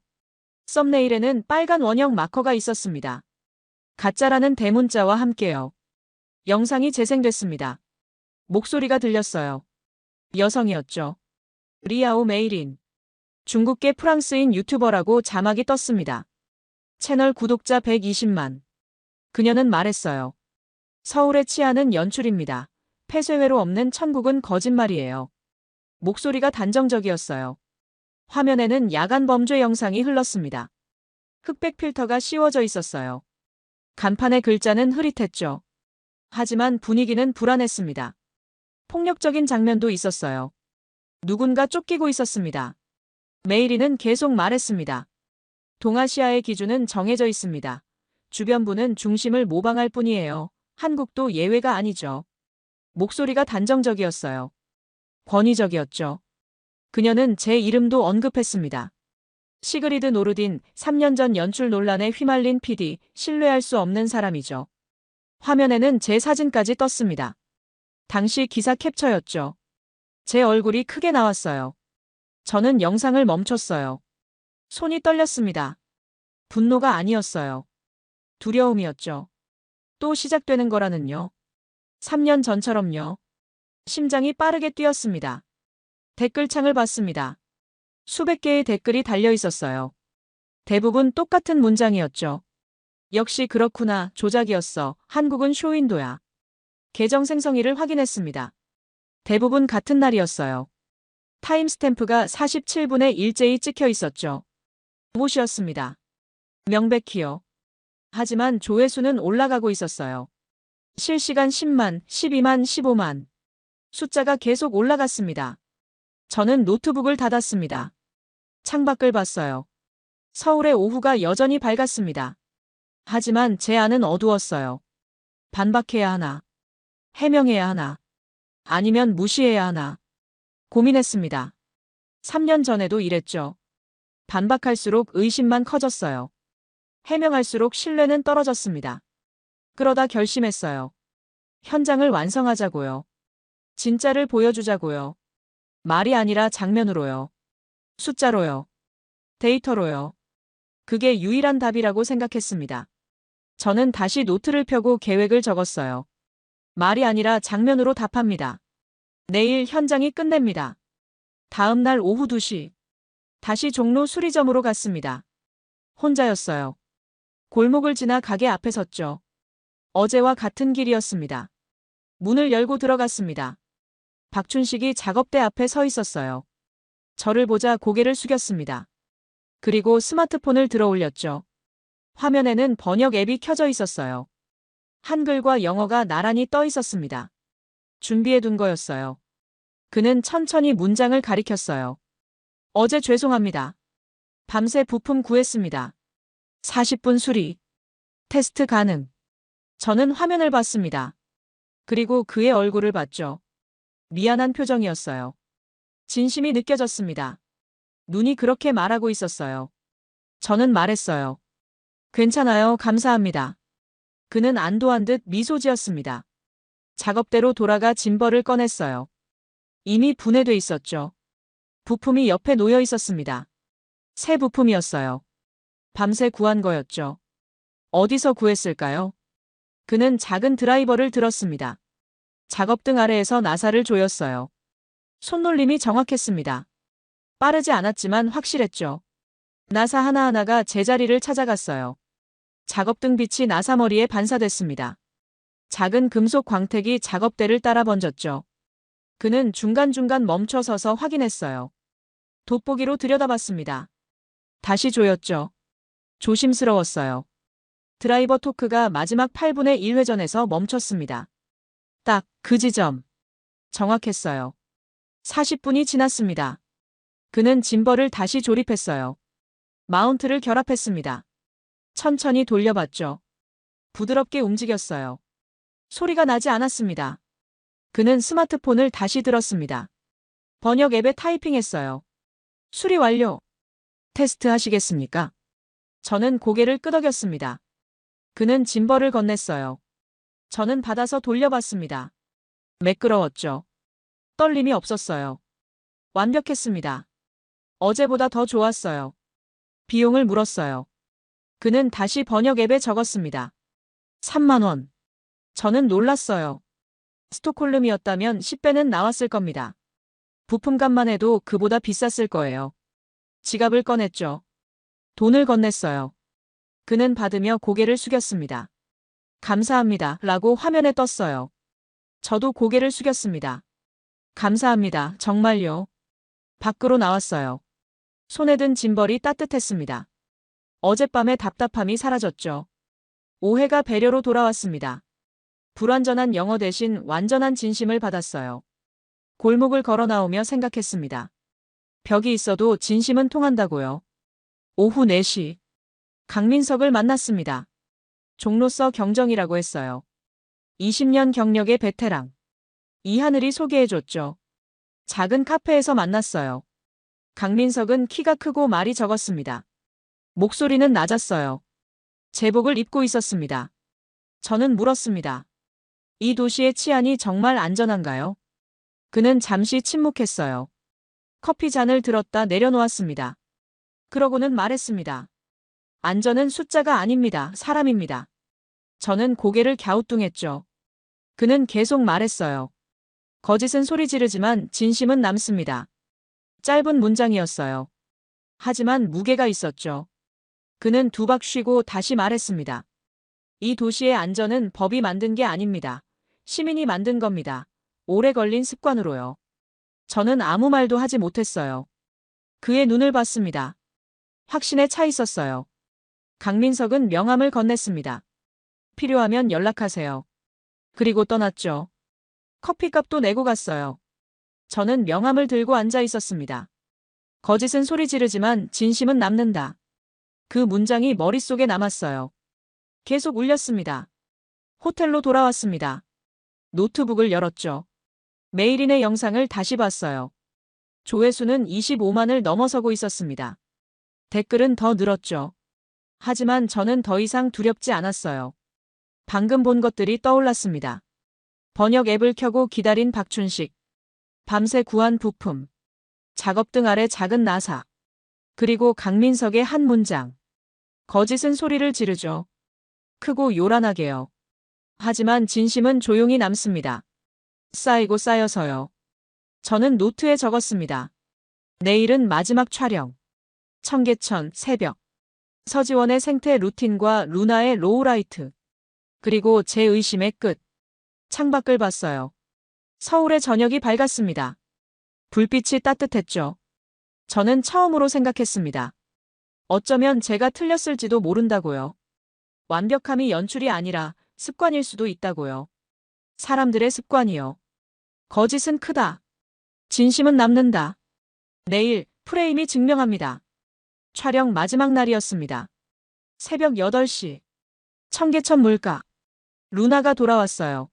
Speaker 1: 썸네일에는 빨간 원형 마커가 있었습니다. 가짜라는 대문자와 함께요. 영상이 재생됐습니다. 목소리가 들렸어요. 여성이었죠. 리아오 메이린. 중국계 프랑스인 유튜버라고 자막이 떴습니다. 채널 구독자 120만. 그녀는 말했어요. 서울의 치안은 연출입니다. 폐쇄회로 없는 천국은 거짓말이에요. 목소리가 단정적이었어요. 화면에는 야간 범죄 영상이 흘렀습니다. 흑백 필터가 씌워져 있었어요. 간판의 글자는 흐릿했죠. 하지만 분위기는 불안했습니다. 폭력적인 장면도 있었어요. 누군가 쫓기고 있었습니다. 메이리는 계속 말했습니다. 동아시아의 기준은 정해져 있습니다. 주변부는 중심을 모방할 뿐이에요. 한국도 예외가 아니죠. 목소리가 단정적이었어요. 권위적이었죠. 그녀는 제 이름도 언급했습니다. 시그리드 노르딘, 3년 전 연출 논란에 휘말린 PD, 신뢰할 수 없는 사람이죠. 화면에는 제 사진까지 떴습니다. 당시 기사 캡처였죠. 제 얼굴이 크게 나왔어요. 저는 영상을 멈췄어요. 손이 떨렸습니다. 분노가 아니었어요. 두려움이었죠. 또 시작되는 거라는요. 3년 전처럼요. 심장이 빠르게 뛰었습니다. 댓글창을 봤습니다. 수백 개의 댓글이 달려 있었어요. 대부분 똑같은 문장이었죠. 역시 그렇구나. 조작이었어. 한국은 쇼윈도야. 계정 생성일을 확인했습니다. 대부분 같은 날이었어요. 타임스탬프가 47분에 일제히 찍혀 있었죠. 무엇이었습니다. 명백히요. 하지만 조회수는 올라가고 있었어요. 실시간 10만, 12만, 15만. 숫자가 계속 올라갔습니다. 저는 노트북을 닫았습니다. 창밖을 봤어요. 서울의 오후가 여전히 밝았습니다. 하지만 제 안은 어두웠어요. 반박해야 하나? 해명해야 하나? 아니면 무시해야 하나? 고민했습니다. 3년 전에도 이랬죠. 반박할수록 의심만 커졌어요. 해명할수록 신뢰는 떨어졌습니다. 그러다 결심했어요. 현장을 완성하자고요. 진짜를 보여주자고요. 말이 아니라 장면으로요. 숫자로요. 데이터로요. 그게 유일한 답이라고 생각했습니다. 저는 다시 노트를 펴고 계획을 적었어요. 말이 아니라 장면으로 답합니다. 내일 현장이 끝냅니다. 다음 날 오후 2시. 다시 종로 수리점으로 갔습니다. 혼자였어요. 골목을 지나 가게 앞에 섰죠. 어제와 같은 길이었습니다. 문을 열고 들어갔습니다. 박춘식이 작업대 앞에 서 있었어요. 저를 보자 고개를 숙였습니다. 그리고 스마트폰을 들어 올렸죠. 화면에는 번역 앱이 켜져 있었어요. 한글과 영어가 나란히 떠 있었습니다. 준비해둔 거였어요. 그는 천천히 문장을 가리켰어요. 어제 죄송합니다. 밤새 부품 구했습니다. 40분 수리. 테스트 가능. 저는 화면을 봤습니다. 그리고 그의 얼굴을 봤죠. 미안한 표정이었어요. 진심이 느껴졌습니다. 눈이 그렇게 말하고 있었어요. 저는 말했어요. 괜찮아요. 감사합니다. 그는 안도한 듯 미소 지었습니다. 작업대로 돌아가 짐벌을 꺼냈어요. 이미 분해돼 있었죠. 부품이 옆에 놓여 있었습니다. 새 부품이었어요. 밤새 구한 거였죠. 어디서 구했을까요? 그는 작은 드라이버를 들었습니다. 작업등 아래에서 나사를 조였어요. 손놀림이 정확했습니다. 빠르지 않았지만 확실했죠. 나사 하나하나가 제자리를 찾아갔어요. 작업등 빛이 나사 머리에 반사됐습니다. 작은 금속 광택이 작업대를 따라 번졌죠. 그는 중간중간 멈춰 서서 확인했어요. 돋보기로 들여다봤습니다. 다시 조였죠. 조심스러웠어요. 드라이버 토크가 마지막 8분의 1회전에서 멈췄습니다. 딱 그 지점. 정확했어요. 40분이 지났습니다. 그는 짐벌을 다시 조립했어요. 마운트를 결합했습니다. 천천히 돌려봤죠. 부드럽게 움직였어요. 소리가 나지 않았습니다. 그는 스마트폰을 다시 들었습니다. 번역 앱에 타이핑했어요. 수리 완료. 테스트 하시겠습니까? 저는 고개를 끄덕였습니다. 그는 짐벌을 건넸어요. 저는 받아서 돌려봤습니다. 매끄러웠죠. 떨림이 없었어요. 완벽했습니다. 어제보다 더 좋았어요. 비용을 물었어요. 그는 다시 번역 앱에 적었습니다. 3만 원. 저는 놀랐어요. 스톡홀름이었다면 10배는 나왔을 겁니다. 부품값만 해도 그보다 비쌌을 거예요. 지갑을 꺼냈죠. 돈을 건넸어요. 그는 받으며 고개를 숙였습니다. 감사합니다. 라고 화면에 떴어요. 저도 고개를 숙였습니다. 감사합니다. 정말요. 밖으로 나왔어요. 손에 든 짐벌이 따뜻했습니다. 어젯밤의 답답함이 사라졌죠. 오해가 배려로 돌아왔습니다. 불완전한 영어 대신 완전한 진심을 받았어요. 골목을 걸어 나오며 생각했습니다. 벽이 있어도 진심은 통한다고요. 오후 4시. 강민석을 만났습니다. 종로서 경정이라고 했어요. 20년 경력의 베테랑. 이하늘이 소개해줬죠. 작은 카페에서 만났어요. 강민석은 키가 크고 말이 적었습니다. 목소리는 낮았어요. 제복을 입고 있었습니다. 저는 물었습니다. 이 도시의 치안이 정말 안전한가요? 그는 잠시 침묵했어요. 커피 잔을 들었다 내려놓았습니다. 그러고는 말했습니다. 안전은 숫자가 아닙니다. 사람입니다. 저는 고개를 갸우뚱했죠. 그는 계속 말했어요. 거짓은 소리 지르지만 진심은 남습니다. 짧은 문장이었어요. 하지만 무게가 있었죠. 그는 두 박 쉬고 다시 말했습니다. 이 도시의 안전은 법이 만든 게 아닙니다. 시민이 만든 겁니다. 오래 걸린 습관으로요. 저는 아무 말도 하지 못했어요. 그의 눈을 봤습니다. 확신에 차 있었어요. 강민석은 명함을 건넸습니다. 필요하면 연락하세요. 그리고 떠났죠. 커피값도 내고 갔어요. 저는 명함을 들고 앉아 있었습니다. 거짓은 소리 지르지만 진심은 남는다. 그 문장이 머릿속에 남았어요. 계속 울렸습니다. 호텔로 돌아왔습니다. 노트북을 열었죠. 메일인의 영상을 다시 봤어요. 조회수는 25만을 넘어서고 있었습니다. 댓글은 더 늘었죠. 하지만 저는 더 이상 두렵지 않았어요. 방금 본 것들이 떠올랐습니다. 번역 앱을 켜고 기다린 박춘식. 밤새 구한 부품. 작업등 아래 작은 나사. 그리고 강민석의 한 문장. 거짓은 소리를 지르죠. 크고 요란하게요. 하지만 진심은 조용히 남습니다. 쌓이고 쌓여서요. 저는 노트에 적었습니다. 내일은 마지막 촬영. 청계천, 새벽. 서지원의 생태 루틴과 루나의 로우라이트. 그리고 제 의심의 끝. 창밖을 봤어요. 서울의 저녁이 밝았습니다. 불빛이 따뜻했죠. 저는 처음으로 생각했습니다. 어쩌면 제가 틀렸을지도 모른다고요. 완벽함이 연출이 아니라 습관일 수도 있다고요. 사람들의 습관이요. 거짓은 크다. 진심은 남는다. 내일 프레임이 증명합니다. 촬영 마지막 날이었습니다. 새벽 8시. 청계천 물가. 루나가 돌아왔어요.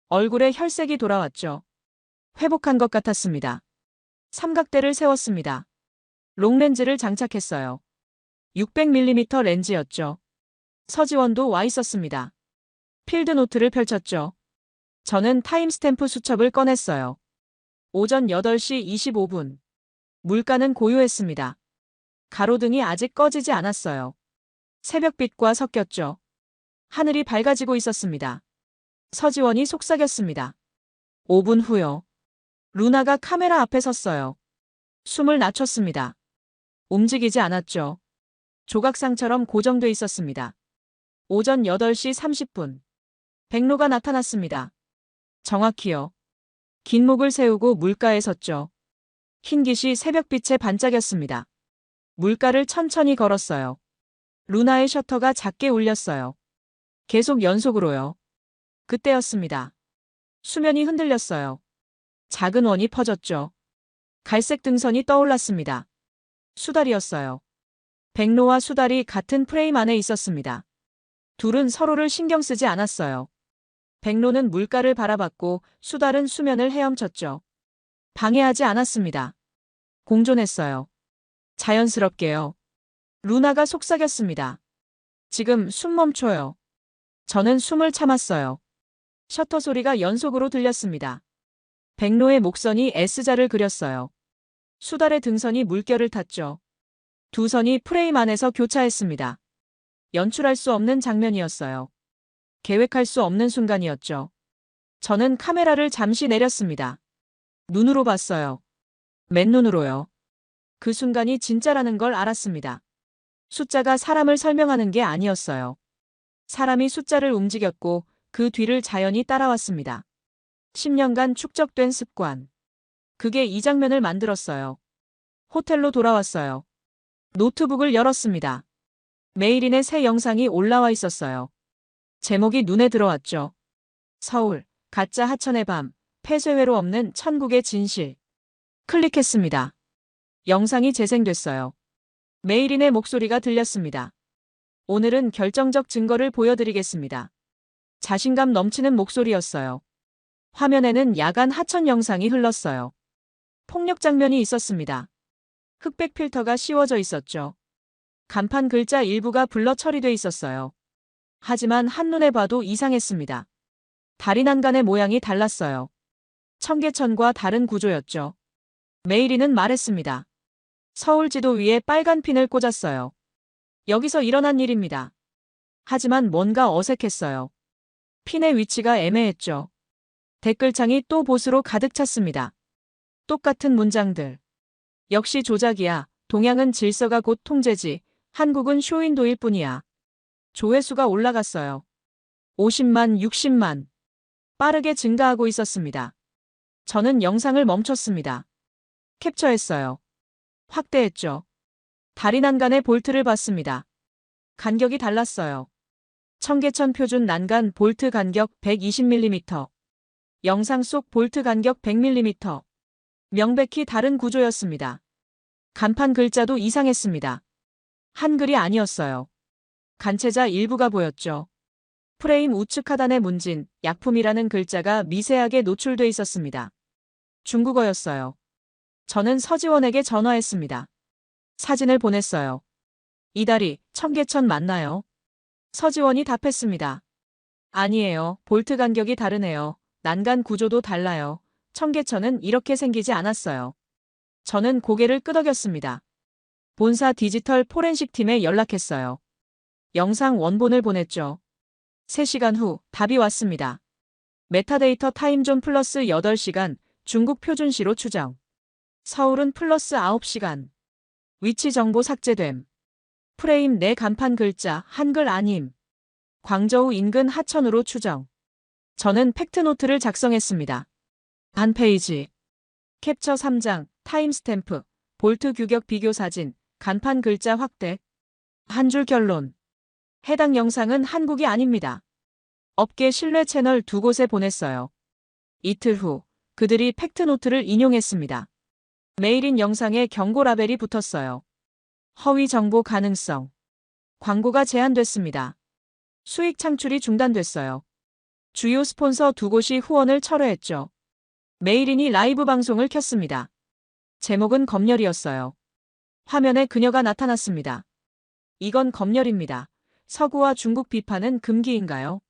Speaker 1: 얼굴에 혈색이 돌아왔죠. 회복한 것 같았습니다. 삼각대를 세웠습니다. 롱렌즈를 장착했어요. 600mm 렌즈였죠. 서지원도 와 있었습니다. 필드노트를 펼쳤죠. 저는 타임스탬프 수첩을 꺼냈어요. 오전 8시 25분. 물가는 고요했습니다. 가로등이 아직 꺼지지 않았어요. 새벽빛과 섞였죠. 하늘이 밝아지고 있었습니다. 서지원이 속삭였습니다. 5분 후요. 루나가 카메라 앞에 섰어요. 숨을 낮췄습니다. 움직이지 않았죠. 조각상처럼 고정돼 있었습니다. 오전 8시 30분. 백로가 나타났습니다. 정확히요. 긴 목을 세우고 물가에 섰죠. 흰깃이 새벽빛에 반짝였습니다. 물가를 천천히 걸었어요. 루나의 셔터가 작게 울렸어요. 계속 연속으로요. 그때였습니다. 수면이 흔들렸어요. 작은 원이 퍼졌죠. 갈색 등선이 떠올랐습니다. 수달이었어요. 백로와 수달이 같은 프레임 안에 있었습니다. 둘은 서로를 신경 쓰지 않았어요. 백로는 물가를 바라봤고 수달은 수면을 헤엄쳤죠. 방해하지 않았습니다. 공존했어요. 자연스럽게요. 루나가 속삭였습니다. 지금 숨 멈춰요. 저는 숨을 참았어요. 셔터 소리가 연속으로 들렸습니다. 백로의 목선이 S자를 그렸어요. 수달의 등선이 물결을 탔죠. 두 선이 프레임 안에서 교차했습니다. 연출할 수 없는 장면이었어요. 계획할 수 없는 순간이었죠. 저는 카메라를 잠시 내렸습니다. 눈으로 봤어요. 맨눈으로요. 그 순간이 진짜라는 걸 알았습니다. 숫자가 사람을 설명하는 게 아니었어요. 사람이 숫자를 움직였고 그 뒤를 자연이 따라왔습니다. 10년간 축적된 습관. 그게 이 장면을 만들었어요. 호텔로 돌아왔어요. 노트북을 열었습니다. 메일인의 새 영상이 올라와 있었어요. 제목이 눈에 들어왔죠. 서울, 가짜 하천의 밤, 폐쇄회로 없는 천국의 진실. 클릭했습니다. 영상이 재생됐어요. 메일인의 목소리가 들렸습니다. 오늘은 결정적 증거를 보여드리겠습니다. 자신감 넘치는 목소리였어요. 화면에는 야간 하천 영상이 흘렀어요. 폭력 장면이 있었습니다. 흑백 필터가 씌워져 있었죠. 간판 글자 일부가 블러 처리돼 있었어요. 하지만 한눈에 봐도 이상했습니다. 다리 난간의 모양이 달랐어요. 청계천과 다른 구조였죠. 메일인은 말했습니다. 서울 지도 위에 빨간 핀을 꽂았어요. 여기서 일어난 일입니다. 하지만 뭔가 어색했어요. 핀의 위치가 애매했죠. 댓글창이 또 봇으로 가득 찼습니다. 똑같은 문장들. 역시 조작이야. 동양은 질서가 곧 통제지. 한국은 쇼윈도일 뿐이야. 조회수가 올라갔어요. 50만, 60만. 빠르게 증가하고 있었습니다. 저는 영상을 멈췄습니다. 캡처했어요. 확대했죠. 다리 난간의 볼트를 봤습니다. 간격이 달랐어요. 청계천 표준 난간 볼트 간격 120mm. 영상 속 볼트 간격 100mm. 명백히 다른 구조였습니다. 간판 글자도 이상했습니다. 한글이 아니었어요. 간체자 일부가 보였죠. 프레임 우측 하단에 문진, 약품이라는 글자가 미세하게 노출돼 있었습니다. 중국어였어요. 저는 서지원에게 전화했습니다. 사진을 보냈어요. 이 다리, 청계천 맞나요? 서지원이 답했습니다. 아니에요. 볼트 간격이 다르네요. 난간 구조도 달라요. 청계천은 이렇게 생기지 않았어요. 저는 고개를 끄덕였습니다. 본사 디지털 포렌식 팀에 연락했어요. 영상 원본을 보냈죠. 3시간 후 답이 왔습니다. 메타데이터 타임존 플러스 8시간, 중국 표준시로 추정. 서울은 플러스 9시간. 위치 정보 삭제됨. 프레임 내 간판 글자 한글 아님. 광저우 인근 하천으로 추정. 저는 팩트노트를 작성했습니다. 반 페이지. 캡처 3장, 타임스탬프, 볼트 규격 비교 사진, 간판 글자 확대. 한 줄 결론. 해당 영상은 한국이 아닙니다. 업계 신뢰 채널 2곳에 보냈어요. 이틀 후 그들이 팩트노트를 인용했습니다. 메일인 영상에 경고 라벨이 붙었어요. 허위 정보 가능성. 광고가 제한됐습니다. 수익 창출이 중단됐어요. 주요 스폰서 2곳이 후원을 철회했죠. 메일인이 라이브 방송을 켰습니다. 제목은 검열이었어요. 화면에 그녀가 나타났습니다. 이건 검열입니다. 서구와 중국 비판은 금기인가요?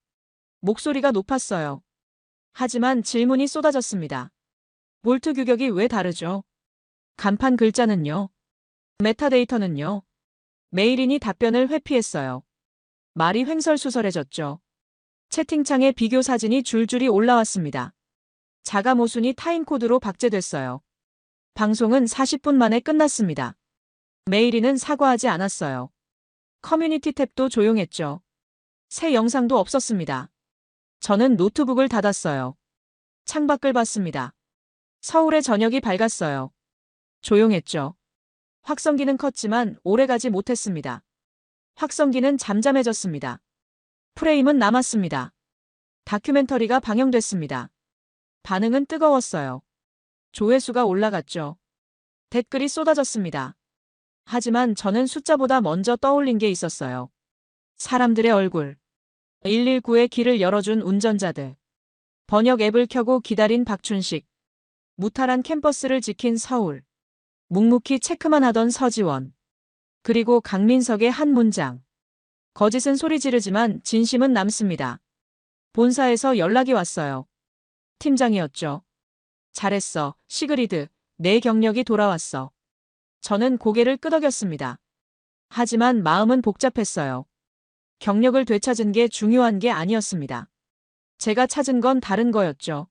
Speaker 1: 목소리가 높았어요. 하지만 질문이 쏟아졌습니다. 볼트 규격이 왜 다르죠? 간판 글자는요? 메타데이터는요? 메일인이 답변을 회피했어요. 말이 횡설수설해졌죠. 채팅창에 비교 사진이 줄줄이 올라왔습니다. 자가 모순이 타임코드로 박제됐어요. 방송은 40분 만에 끝났습니다. 메일인은 사과하지 않았어요. 커뮤니티 탭도 조용했죠. 새 영상도 없었습니다. 저는 노트북을 닫았어요. 창밖을 봤습니다. 서울의 저녁이 밝았어요. 조용했죠. 확성기는 컸지만 오래가지 못했습니다. 확성기는 잠잠해졌습니다. 프레임은 남았습니다. 다큐멘터리가 방영됐습니다. 반응은 뜨거웠어요. 조회수가 올라갔죠. 댓글이 쏟아졌습니다. 하지만 저는 숫자보다 먼저 떠올린 게 있었어요. 사람들의 얼굴. 119의 길을 열어준 운전자들. 번역 앱을 켜고 기다린 박춘식. 무탈한 캠퍼스를 지킨 서울. 묵묵히 체크만 하던 서지원. 그리고 강민석의 한 문장. 거짓은 소리 지르지만 진심은 남습니다. 본사에서 연락이 왔어요. 팀장이었죠. 잘했어, 시그리드. 내 경력이 돌아왔어. 저는 고개를 끄덕였습니다. 하지만 마음은 복잡했어요. 경력을 되찾은 게 중요한 게 아니었습니다. 제가 찾은 건 다른 거였죠.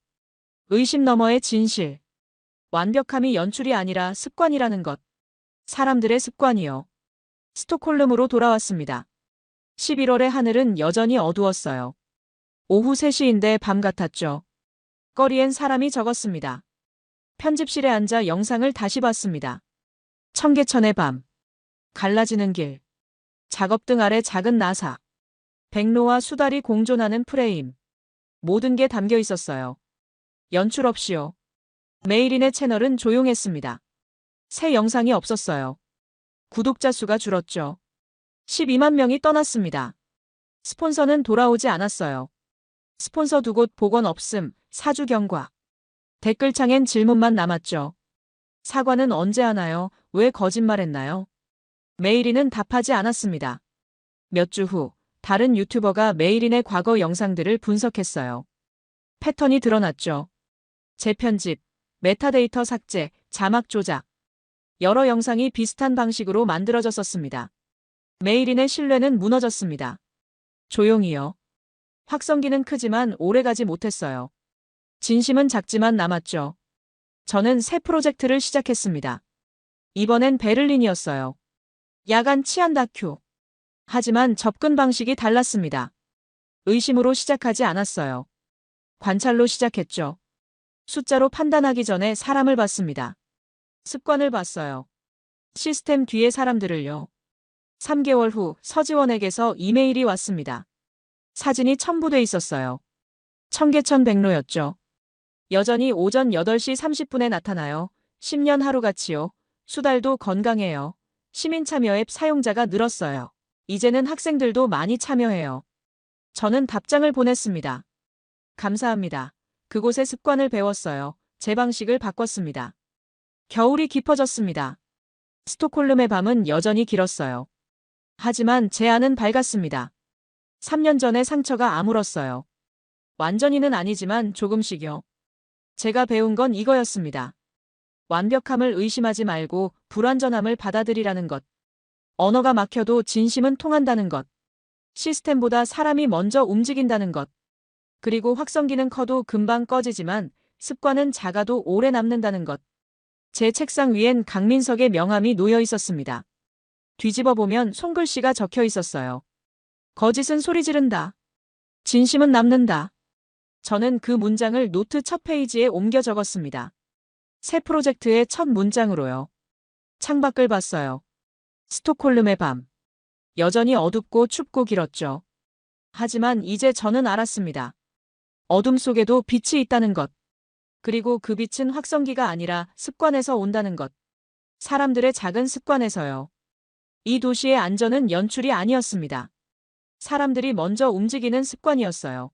Speaker 1: 의심 너머의 진실. 완벽함이 연출이 아니라 습관이라는 것. 사람들의 습관이요. 스톡홀름으로 돌아왔습니다. 11월의 하늘은 여전히 어두웠어요. 오후 3시인데 밤 같았죠. 거리엔 사람이 적었습니다. 편집실에 앉아 영상을 다시 봤습니다. 청계천의 밤. 갈라지는 길. 작업등 아래 작은 나사. 백로와 수달이 공존하는 프레임. 모든 게 담겨 있었어요. 연출 없이요. 메일인의 채널은 조용했습니다. 새 영상이 없었어요. 구독자 수가 줄었죠. 12만 명이 떠났습니다. 스폰서는 돌아오지 않았어요. 스폰서 2곳 복원 없음, 사주 경과. 댓글창엔 질문만 남았죠. 사과는 언제 하나요? 왜 거짓말했나요? 메일인은 답하지 않았습니다. 몇 주 후, 다른 유튜버가 메일인의 과거 영상들을 분석했어요. 패턴이 드러났죠. 재편집, 메타데이터 삭제, 자막 조작. 여러 영상이 비슷한 방식으로 만들어졌었습니다. 메일인의 신뢰는 무너졌습니다. 조용히요. 확성기는 크지만 오래가지 못했어요. 진심은 작지만 남았죠. 저는 새 프로젝트를 시작했습니다. 이번엔 베를린이었어요. 야간 치안 다큐. 하지만 접근 방식이 달랐습니다. 의심으로 시작하지 않았어요. 관찰로 시작했죠. 숫자로 판단하기 전에 사람을 봤습니다. 습관을 봤어요. 시스템 뒤에 사람들을요. 3개월 후 서지원에게서 이메일이 왔습니다. 사진이 첨부돼 있었어요. 청계천 백로였죠. 여전히 오전 8시 30분에 나타나요. 10년 하루같이요. 수달도 건강해요. 시민 참여 앱 사용자가 늘었어요. 이제는 학생들도 많이 참여해요. 저는 답장을 보냈습니다. 감사합니다. 그곳의 습관을 배웠어요. 제 방식을 바꿨습니다. 겨울이 깊어졌습니다. 스톡홀름의 밤은 여전히 길었어요. 하지만 제 안은 밝았습니다. 3년 전의 상처가 아물었어요. 완전히는 아니지만 조금씩요. 제가 배운 건 이거였습니다. 완벽함을 의심하지 말고 불완전함을 받아들이라는 것. 언어가 막혀도 진심은 통한다는 것. 시스템보다 사람이 먼저 움직인다는 것. 그리고 확성기는 커도 금방 꺼지지만 습관은 작아도 오래 남는다는 것. 제 책상 위엔 강민석의 명함이 놓여 있었습니다. 뒤집어 보면 손글씨가 적혀 있었어요. 거짓은 소리 지른다. 진심은 남는다. 저는 그 문장을 노트 첫 페이지에 옮겨 적었습니다. 새 프로젝트의 첫 문장으로요. 창밖을 봤어요. 스톡홀름의 밤. 여전히 어둡고 춥고 길었죠. 하지만 이제 저는 알았습니다. 어둠 속에도 빛이 있다는 것. 그리고 그 빛은 확성기가 아니라 습관에서 온다는 것. 사람들의 작은 습관에서요. 이 도시의 안전은 연출이 아니었습니다. 사람들이 먼저 움직이는 습관이었어요.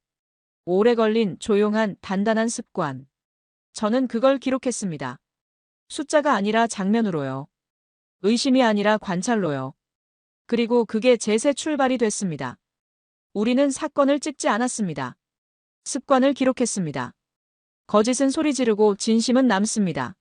Speaker 1: 오래 걸린 조용한 단단한 습관. 저는 그걸 기록했습니다. 숫자가 아니라 장면으로요. 의심이 아니라 관찰로요. 그리고 그게 제 새 출발이 됐습니다. 우리는 사건을 찍지 않았습니다. 습관을 기록했습니다. 거짓은 소리 지르고 진심은 남습니다.